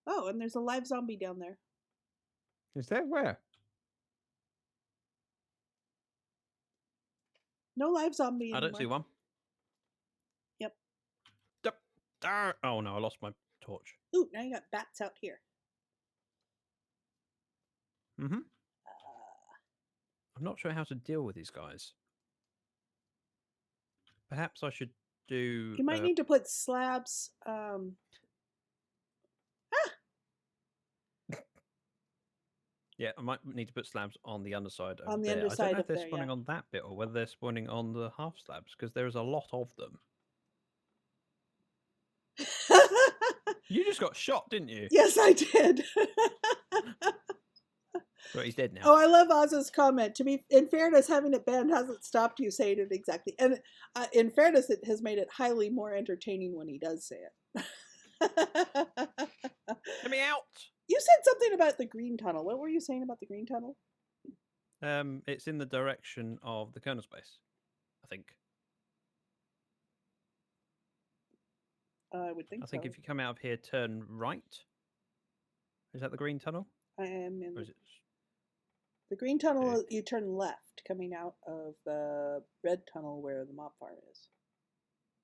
Oh, and there's a live zombie down there. Is there where? No live zombie anymore. I don't see one. Yep. Yep. Oh no, I lost my torch. Ooh, now you got bats out here. Mm-hmm. I'm not sure how to deal with these guys. Perhaps I should do. You might need to put slabs. Yeah, I might need to put slabs on the underside. On the there. underside I don't know of if they're there, spawning yeah. on that bit or whether they're spawning on the half slabs, because there is a lot of them. You just got shot, didn't you? Yes, I did. But he's dead now. Oh, I love Oz's comment. To be in fairness, having it banned hasn't stopped you saying it exactly. And in fairness, it has made it highly more entertaining when he does say it. Let me said something about the green tunnel. What were you saying about the green tunnel? It's in the direction of the kernel space, I think. I would think I think so. if you come out of here, turn right. Is that the green tunnel? I am in Or is it? the green tunnel. You turn left, coming out of the red tunnel where the mob farm is.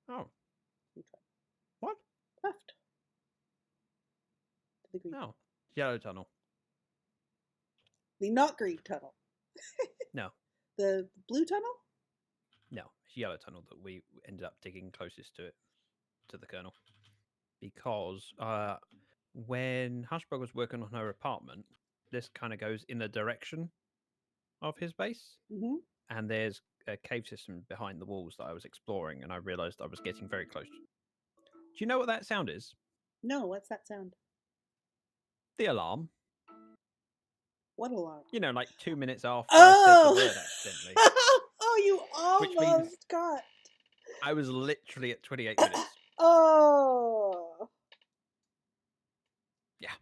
Oh, You turn what? left to the green. Oh, yellow tunnel. The not green tunnel. No, The blue tunnel. no, it's yellow tunnel that we ended up digging closest to it, to the kernel, because when Hushbug was working on her apartment, this kind of goes in the direction of his base, Mm-hmm. and there's a cave system behind the walls that I was exploring, and I realized I was getting very close. Do you know what that sound is? No, what's that sound? The alarm. What alarm? You know, like 2 minutes after I said the word accidentally, Oh, you which means almost got. I was literally at 28 minutes. Oh. Yeah.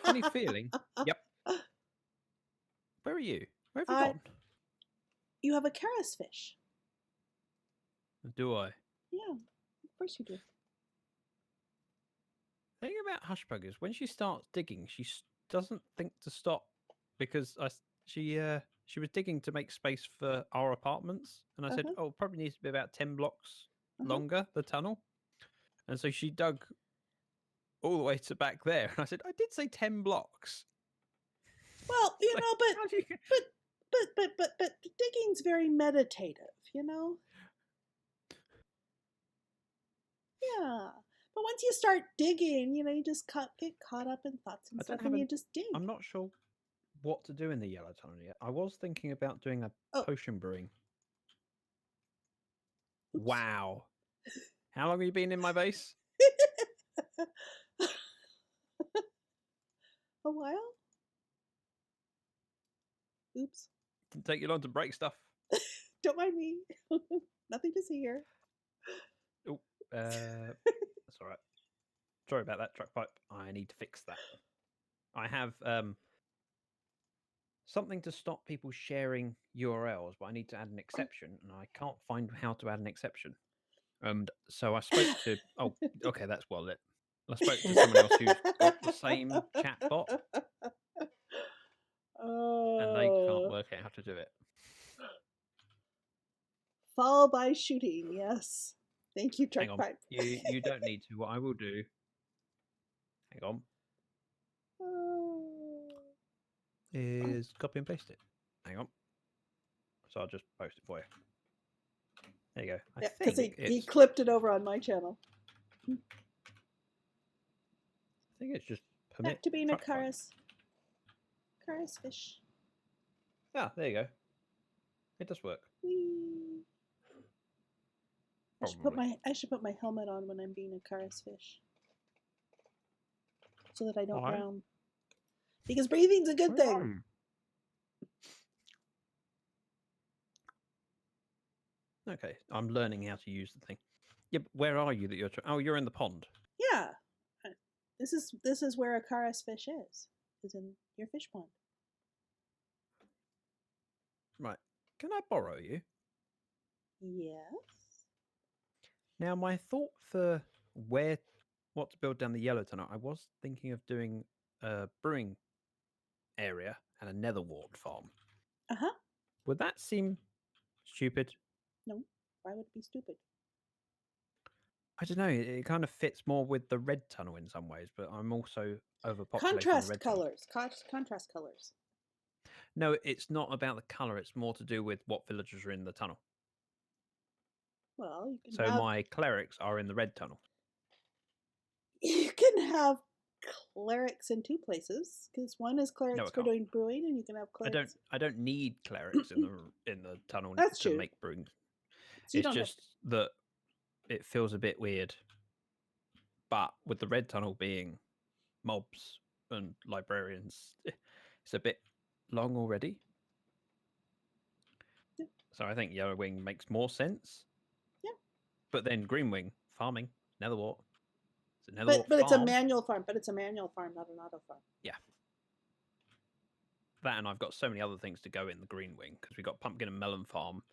Funny feeling. Yep. Where are you? Where have you gone? You have a Charis fish. Do I? Yeah, of course you do. The thing about Hushbug is when she starts digging, she doesn't think to stop because she was digging to make space for our apartments, and I said, Uh-huh. "Oh, it probably needs to be about 10 blocks Uh-huh. longer, the tunnel," and so she dug all the way to back there. And I said, "I did say 10 blocks." Well, you Like, know, how do you- but digging's very meditative, you know? Yeah. But once you start digging, you know, you just get caught up in thoughts and I don't stuff, have and you just dig. I'm not sure what to do in the yellow tunnel yet. I was thinking about doing a Oh. potion brewing. Oops. Wow. How long have you been in my base? A while? Oops. Didn't take you long to break stuff. Don't mind me. Nothing to see here. Oh, that's all right. Sorry about that, truck pipe. I need to fix that. I have something to stop people sharing URLs, but I need to add an exception, and I can't find how to add an exception. So I spoke to. Oh, okay, that's well lit. I spoke to someone else who's got the same chat bot, and they can't work out how to do it. Fall by shooting, yes. Thank you, truck Hang on, pipe. you don't need to. What I will do. Hang on. Is copy and paste it. Hang on. So I'll just post it for you. There you go. I Because think he clipped it over on my channel. I think it's just permit. Back to being a truck pipe. Charis fish. Ah, there you go. It does work. Whee. I should put my helmet on when I'm being a Charis fish, so that I don't Why? drown. Because breathing's a good thing. Okay, I'm learning how to use the thing. Yeah, but where are you that you're? Oh, you're in the pond. Yeah, this is where a Charis fish is in your fish pond. Right. Can I borrow you? Yes. Now, my thought for what to build down the yellow tunnel, I was thinking of doing a brewing area and a nether wart farm. Uh-huh. Would that seem stupid? No. Why would it be stupid? I don't know. It kind of fits more with the red tunnel in some ways, but I'm also overpopulating Contrast the red colors. Contrast colors. No, it's not about the color. It's more to do with what villagers are in the tunnel. Well, you can So have my clerics are in the red tunnel. you can have clerics in two places, because one is clerics No, I for can't. doing brewing, and you can have clerics. I don't need clerics in the tunnel That's to true. make brewing. So you It's don't have- just that it feels a bit weird. But with the red tunnel being mobs and librarians, it's a bit long already. Yeah. So I think Yellow Wing makes more sense. Yeah. But then Green Wing, farming, Netherwart. It's a nether wart But it's a farm. manual farm. But it's a manual farm, not an auto farm. Yeah. That, and I've got so many other things to go in the green wing because we've got pumpkin and melon farm,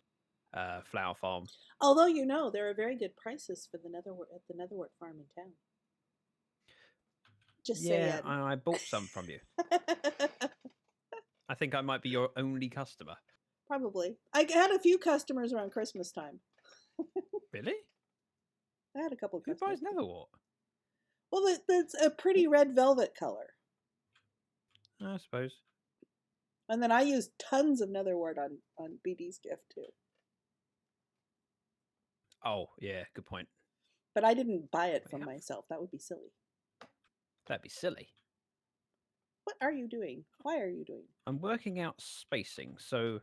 flower farm. Although there are very good prices for the netherwort at the netherwort farm in town. Just Yeah, saying. I bought some from you. I think I might be your only customer. Probably. I had a few customers around Christmas time. Really? I had a couple of Who customers. buys netherwort? Well, that's a pretty red velvet color. I suppose. And then I used tons of netherwort on BD's gift too. Oh, yeah, good point. But I didn't buy it from Yeah. myself. That would be silly. That'd be silly. What are you doing? Why are you doing? I'm working out spacing. So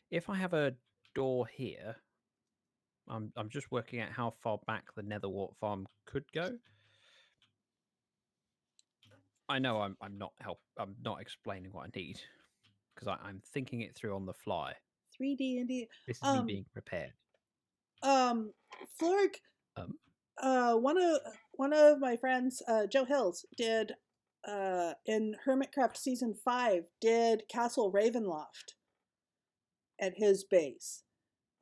if I have a door here, I'm just working out how far back the netherwort farm could go. I know I'm not explaining what I need because I'm thinking it through on the fly. 3D&D. This is me being prepared. Florg, one of my friends, Joe Hills, did in Hermitcraft Season 5 did Castle Ravenloft at his base.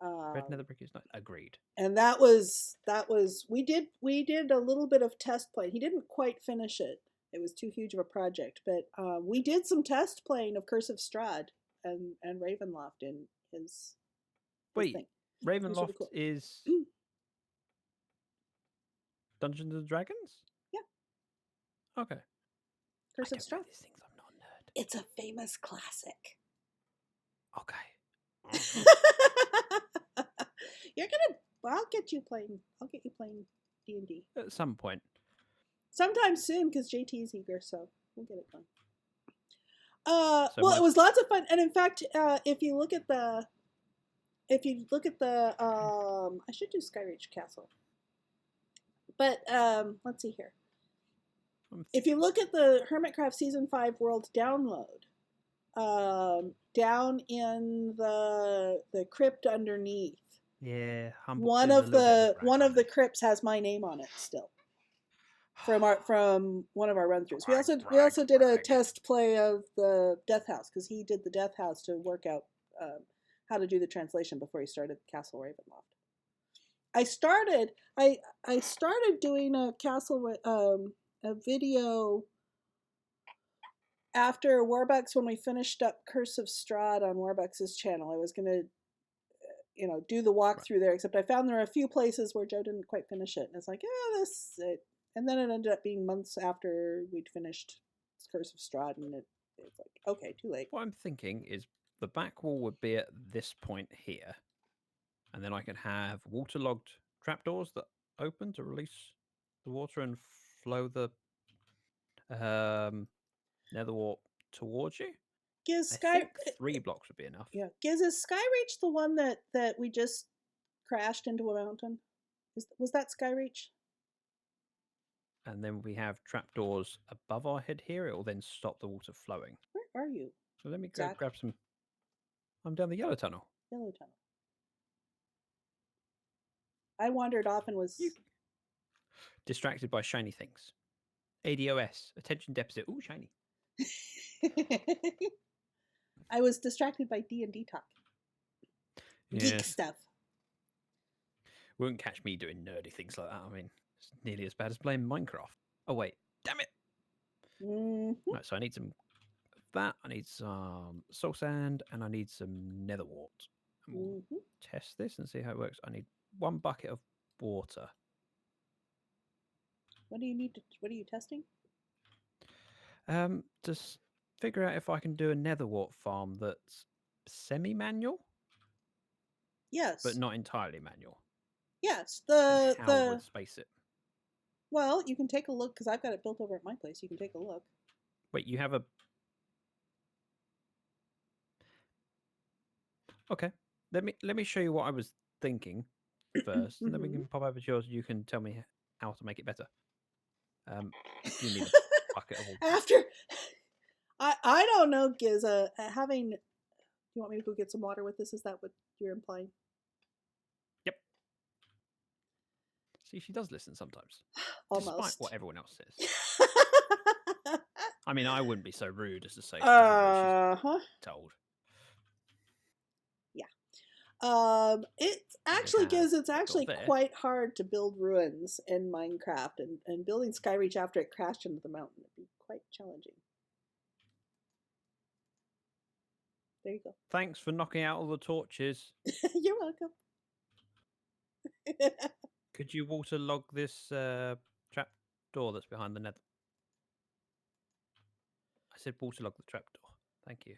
Red nether brick is not agreed. And that was we did a little bit of test play. He didn't quite finish it. It was too huge of a project, but we did some test playing of Curse of Strahd and Ravenloft in his Wait, thing. Ravenloft really cool. is Dungeons and Dragons? Yeah. Okay. Curse of I don't know Strahd. these things. I'm not a nerd. It's a famous classic. Okay. I'll get you playing D&D. At some point. Sometime soon, because JT's eager, so we'll get it going. It was lots of fun, and in fact, if you look at the, I should do Skyreach Castle, but let's see here. If you look at the Hermitcraft Season 5 World download, down in the crypt underneath, one of the crypts has my name on it still. From one of our run throughs. We also did a test play of the Death House because he did the Death House to work out how to do the translation before he started Castle Ravenloft. I started doing a castle a video after Warbucks when we finished up Curse of Strahd on Warbucks' channel. I was gonna do the walkthrough there, except I found there are a few places where Joe didn't quite finish it, and it's like, and then it ended up being months after we'd finished Curse of Strahd, and it's like, okay, too late. What I'm thinking is the back wall would be at this point here, and then I can have waterlogged trapdoors that open to release the water and flow the netherwort towards you. I think 3 blocks would be enough. Yeah. Is Skyreach the one that we just crashed into a mountain? Was that Skyreach? And then we have trapdoors above our head here. It will then stop the water flowing. Where are you? So let me go grab some. I'm down the yellow tunnel. Yellow tunnel. I wandered off and was distracted by shiny things. ADOS, attention deficit. Ooh, shiny. I was distracted by D&D talk. Geek stuff. Won't catch me doing nerdy things like that. I mean, it's nearly as bad as playing Minecraft. Oh, wait. Damn it. Mm-hmm. Right, so I need some of that. I need some soul sand, and I need some netherwort. And we'll test this and see how it works. I need 1 bucket of water. What do you need? What are you testing? Just figure out if I can do a netherwort farm that's semi-manual. Yes. But not entirely manual. Yes. How would space it? Well, you can take a look because I've got it built over at my place. You can take a look. Wait, you have a... Okay. Let me show you what I was thinking first, and then we can pop over to yours. You can tell me how to make it better. You need a bucket of water. After... I don't know, Giz. Having... You want me to go get some water with this? Is that what you're implying? Yep. See, she does listen sometimes. Despite almost. what everyone else says. I mean, I wouldn't be so rude as to say she doesn't know what she's told. It We actually have it's the door actually there. quite hard to build ruins in Minecraft, and building Skyreach after it crashed into the mountain would be quite challenging. There you go. Thanks for knocking out all the torches. You're welcome. Could you waterlog this trap door that's behind the nether? I said waterlog the trap door. Thank you.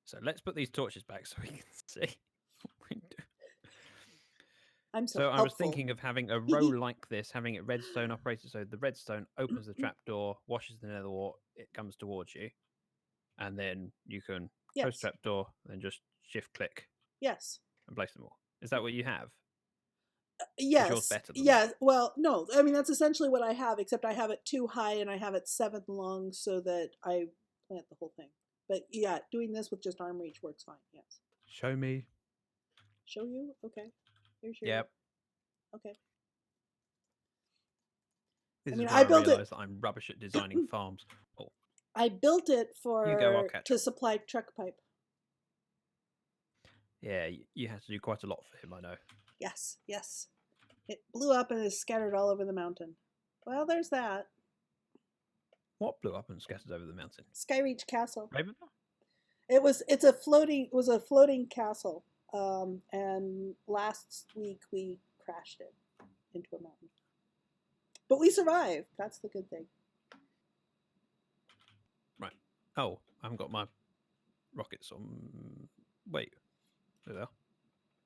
So let's put these torches back so we can see what we do. I'm so So helpful. I was thinking of having a row like this, having it redstone operated. So the redstone opens the trap door, washes the nether wart, it comes towards you, and then you can close Yes. trap door, then just shift click Yes. and place them all. Is that what you have? Yes. yours better than yeah. that? Well, no. I mean, that's essentially what I have, except I have it 2 high and I have it 7 long so that I plant the whole thing. But yeah, doing this with just arm reach works fine. Yes. Show me. Show you? Okay. Here's your. Yep. Okay. This I mean, is where I I built it. realise that I'm rubbish at designing farms. Oh, I built it you go, I'll for catch to up. supply truck pipe. Yeah, you had to do quite a lot for him, I know. Yes, yes. It blew up and is scattered all over the mountain. Well, there's that. What blew up and scattered over the mountain? Skyreach Castle. Raven? It's a floating castle. And last week we crashed it into a mountain. But we survived. That's the good thing. Right. Oh, I haven't got my rockets on. Wait. There they are.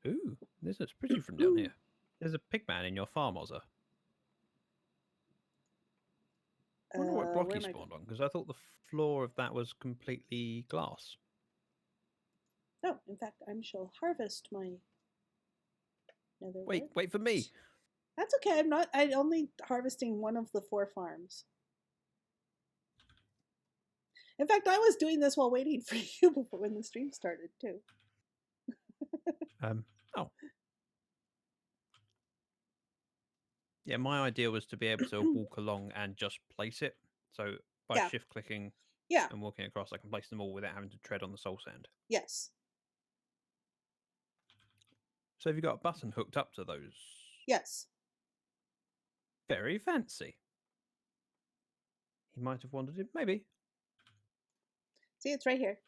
Ooh, this looks pretty from down here. There's a pigman in your farm, Ozza. I wonder what block he spawned on, because I thought the floor of that was completely glass. No, in fact, I shall harvest my nether Wait wart. for me. That's okay. I'm only harvesting one of the 4 farms. In fact, I was doing this while waiting for you before when the stream started too. Oh. Yeah, my idea was to be able to walk along and just place it. So by shift clicking and walking across, I can place them all without having to tread on the soul sand. Yes. So have you got a button hooked up to those? Yes. Very fancy. He might have wanted it, maybe. See, it's right here.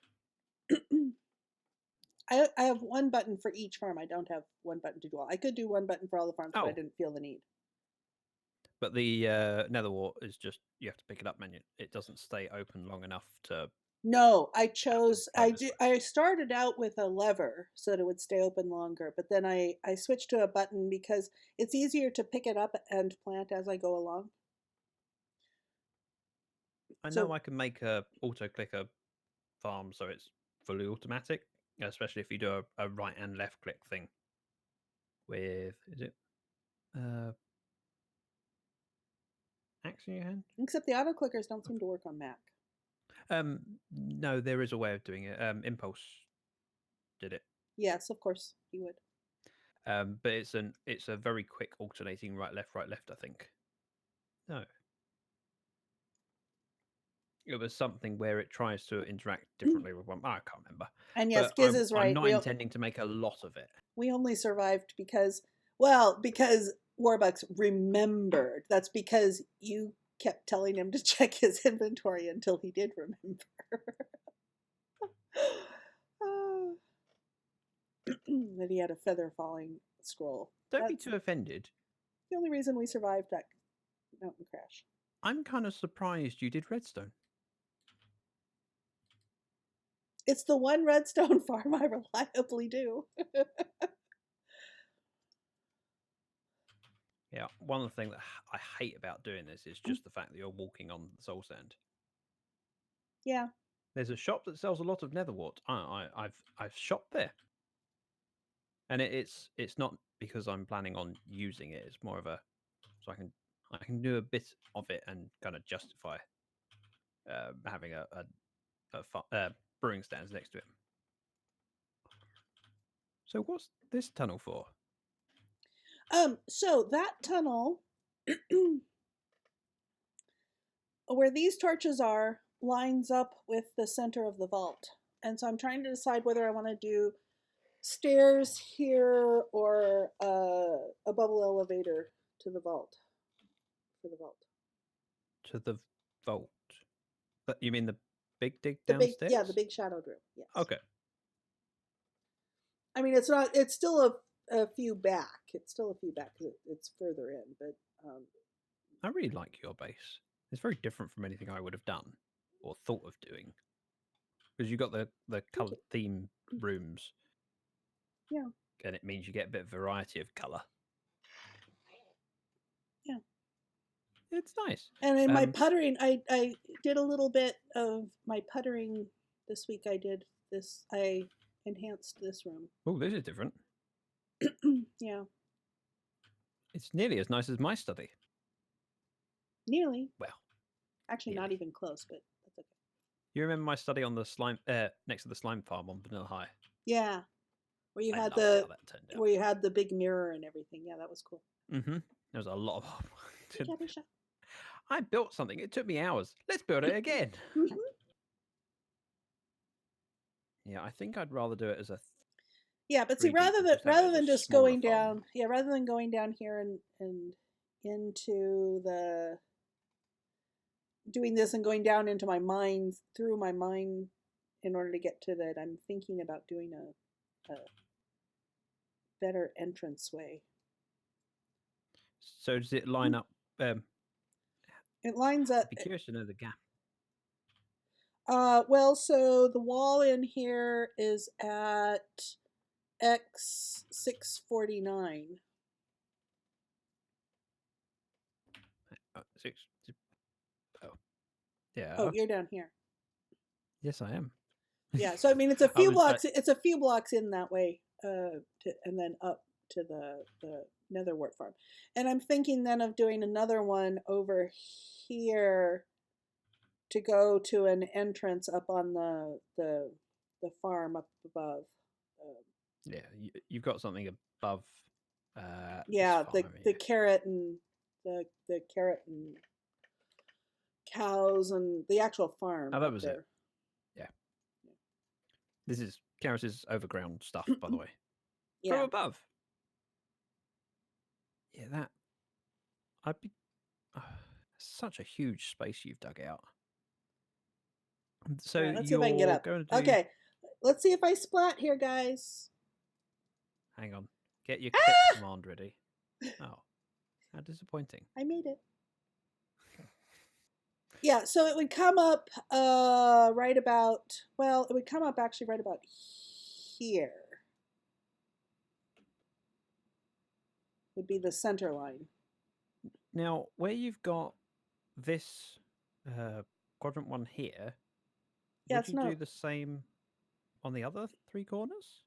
I have 1 button for each farm. I don't have 1 button to do all. I could do 1 button for all the farms, but I didn't feel the need. But the nether wart is just, you have to pick it up, menu. It doesn't stay open long enough to... No, I chose... I started out with a lever so that it would stay open longer, but then I switched to a button because it's easier to pick it up and plant as I go along. I know I can make a auto-clicker farm so it's fully automatic, especially if you do a right and left click thing with... Is it... axe in your hand? Except the auto clickers don't seem to work on Mac. No, there is a way of doing it. Impulse did it. Yes, of course he would. But it's a very quick alternating right left, I think. No. It was something where it tries to interact differently with one. I can't remember. And yes, Giz is right. I'm not intending to make a lot of it. We only survived because Warbucks remembered. That's because you kept telling him to check his inventory until he did remember. That he had a feather falling scroll. Don't be too offended. The only reason we survived that mountain crash. I'm kind of surprised you did redstone. It's the one redstone farm I reliably do. Yeah, one of the things that I hate about doing this is just the fact that you're walking on the soul sand. Yeah. There's a shop that sells a lot of nether wart. I've shopped there, and it's not because I'm planning on using it. It's more of a so I can do a bit of it and kind of justify having a brewing stands next to it. So what's this tunnel for? So that tunnel where these torches are lines up with the center of the vault. And so I'm trying to decide whether I want to do stairs here or a bubble elevator to the vault. For the vault. To the vault. But you mean the big dig The downstairs? big, yeah, the big shadow room. Yes. Okay. I mean, it's not. It's still a few back. It's still a few back because it's further in. But I really like your base. It's very different from anything I would have done or thought of doing. Because you got the color theme rooms. Yeah. And it means you get a bit of variety of color. Yeah. It's nice. And in my puttering, I did a little bit of my puttering this week. I did this. I enhanced this room. Oh, this is different. Yeah. It's nearly as nice as my study. Nearly. Well, actually, nearly. not even close, but that's okay. You remember my study on the slime next to the slime farm on Vanilla High? Yeah, where you had where you had the big mirror and everything. Yeah, that was cool. Mm-hmm. There was a lot of. I I built something. It took me hours. Let's build it again. Yeah, I think I'd rather do it as a. Yeah, but see, 3D rather than than just just have it as a going smaller farm. down, yeah, rather than going down here and into the doing this and going down into my mind through my mind in order to get to that, I'm thinking about doing a better entranceway. So does it line up? It lines up. I'd be curious to know the gap. Well, so the wall in here is at X 649. Oh, yeah. Oh, you're down here. Yes, I am. Yeah, so I mean, it's a few was- blocks. It's a few blocks in that way, and then up to the Netherwart farm. And I'm thinking then of doing another one over here to go to an entrance up on the farm up above. Yeah, you've got something above. Yeah, this farm, the carrot and the carrot and cows and the actual farm. Oh, that up was there. it. Yeah. This is Charis's overground stuff, by the way. Yeah. From above. Yeah, that. I'd be. Such a huge space you've dug out. So Right, let's see if I can get up. Okay, let's see if I splat here, guys. Hang on. Get your click command ready. Oh, how disappointing. I made it. Yeah, so it would come up right about, well, it would come up actually right about here. Would be the center line. Now, where you've got this quadrant one here, Yeah, would it's you not do the same on the other three corners?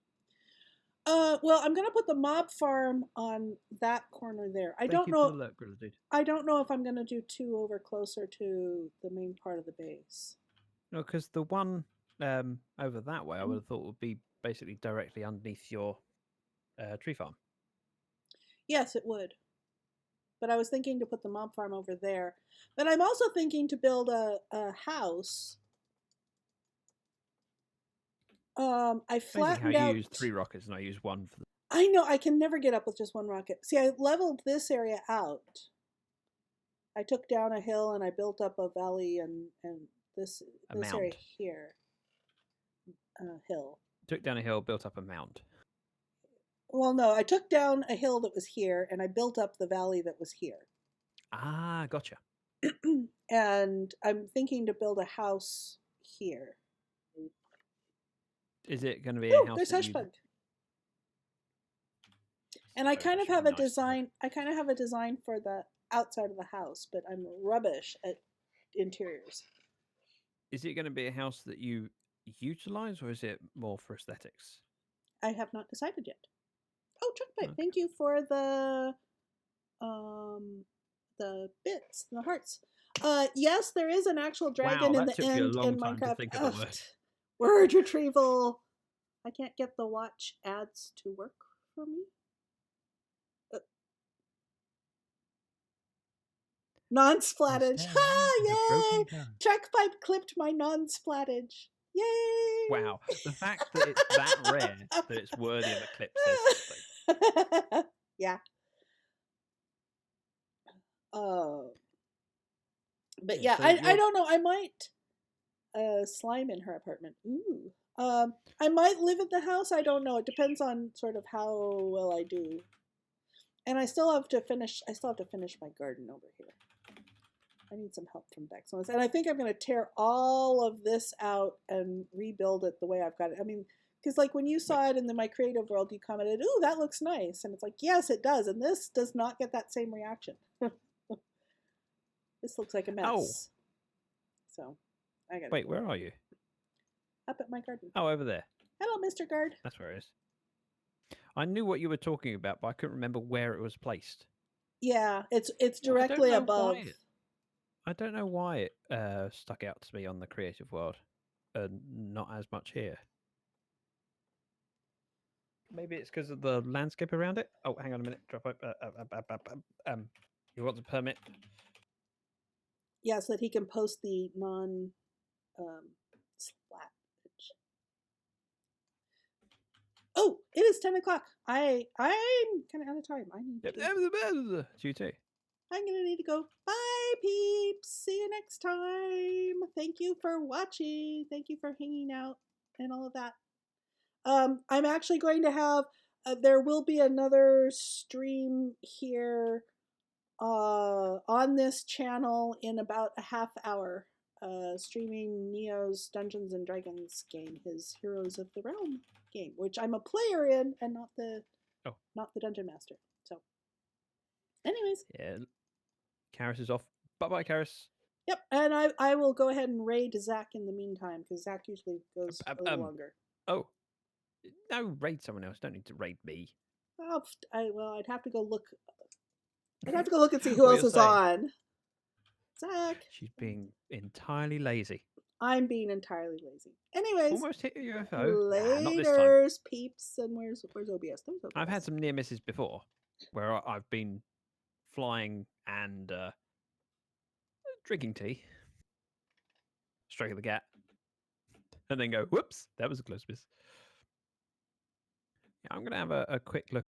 Well, I'm gonna put the mob farm on that corner there. I don't know. Look, Grilla dude. I don't know if I'm gonna do two over closer to the main part of the base. No, because the one over that way, I would have thought would be basically directly underneath your tree farm. Yes, it would. But I was thinking to put the mob farm over there. But I'm also thinking to build a house. I flattened how out. you use 3 rockets and I use 1 for the. I know, I can never get up with just one rocket. See, I leveled this area out. I took down a hill and I built up a valley and this area here. Hill. Took down a hill, built up a mound. Well, no, I took down a hill that was here and I built up the valley that was here. Ah, gotcha. And I'm thinking to build a house here. Is it going to be a house? There's Hushbug. And I kind of have a design. I kind of have a design for the outside of the house, but I'm rubbish at interiors. Is it going to be a house that you utilize, or is it more for aesthetics? I have not decided yet. Oh, Chuckbite, okay. Thank you for the bits, the hearts. Yes, there is an actual dragon in the end in Minecraft. Word retrieval. I can't get the watch ads to work for me. Non-splattage. Stare Ha! at a broken Yay! gun. Track pipe clipped my non-splattage. Yay! Wow, the fact that it's that rare that it's worthy of a clip says something. Yeah. Oh. But Yeah, yeah, so I you're don't know. I might slime in her apartment. Ooh. I might live in the house. I don't know. It depends on sort of how well I do. And I still have to finish my garden over here. I need some help from Bex on this. And I think I'm going to tear all of this out and rebuild it the way I've got it. I mean, because like when you saw it in my creative world, you commented, "Ooh, that looks nice." And it's like, yes, it does. And this does not get that same reaction. This looks like a mess. Oh. So I got to Wait, where are you? up at my garden. Oh, over there. Hello, Mr. Guard. That's where it is. I knew what you were talking about, but I couldn't remember where it was placed. Yeah, it's directly above. I don't know why it stuck out to me on the creative world, and not as much here. Maybe it's because of the landscape around it. Oh, hang on a minute. Drop up. You want the permit? Yeah, so that he can post the non splattage. Oh, it is 10 o'clock. I'm kind of out of time. I need to. It's you too. I'm gonna need to go. Bye, peeps. See you next time. Thank you for watching. Thank you for hanging out and all of that. I'm actually going to have. There will be another stream here on this channel in about a half hour, streaming Neo's Dungeons and Dragons game, his Heroes of the Realm game, which I'm a player in and not the dungeon master. So, anyways, yeah, Charis is off. Bye, Charis. Yep, and I will go ahead and raid Zac in the meantime because Zac usually goes a little longer. Oh, no, raid someone else. Don't need to raid me. Oh, I'd have to go look. I'd have to go look and see who else is on. Zac. She's being entirely lazy. I'm being entirely lazy. Anyways. Almost hit a UFO. Laters, peeps. And where's OBS? There's OBS. I've had some near misses before where I've been flying and drinking tea, stroking the cat, and then go, whoops, that was a close miss. Yeah, I'm going to have a quick look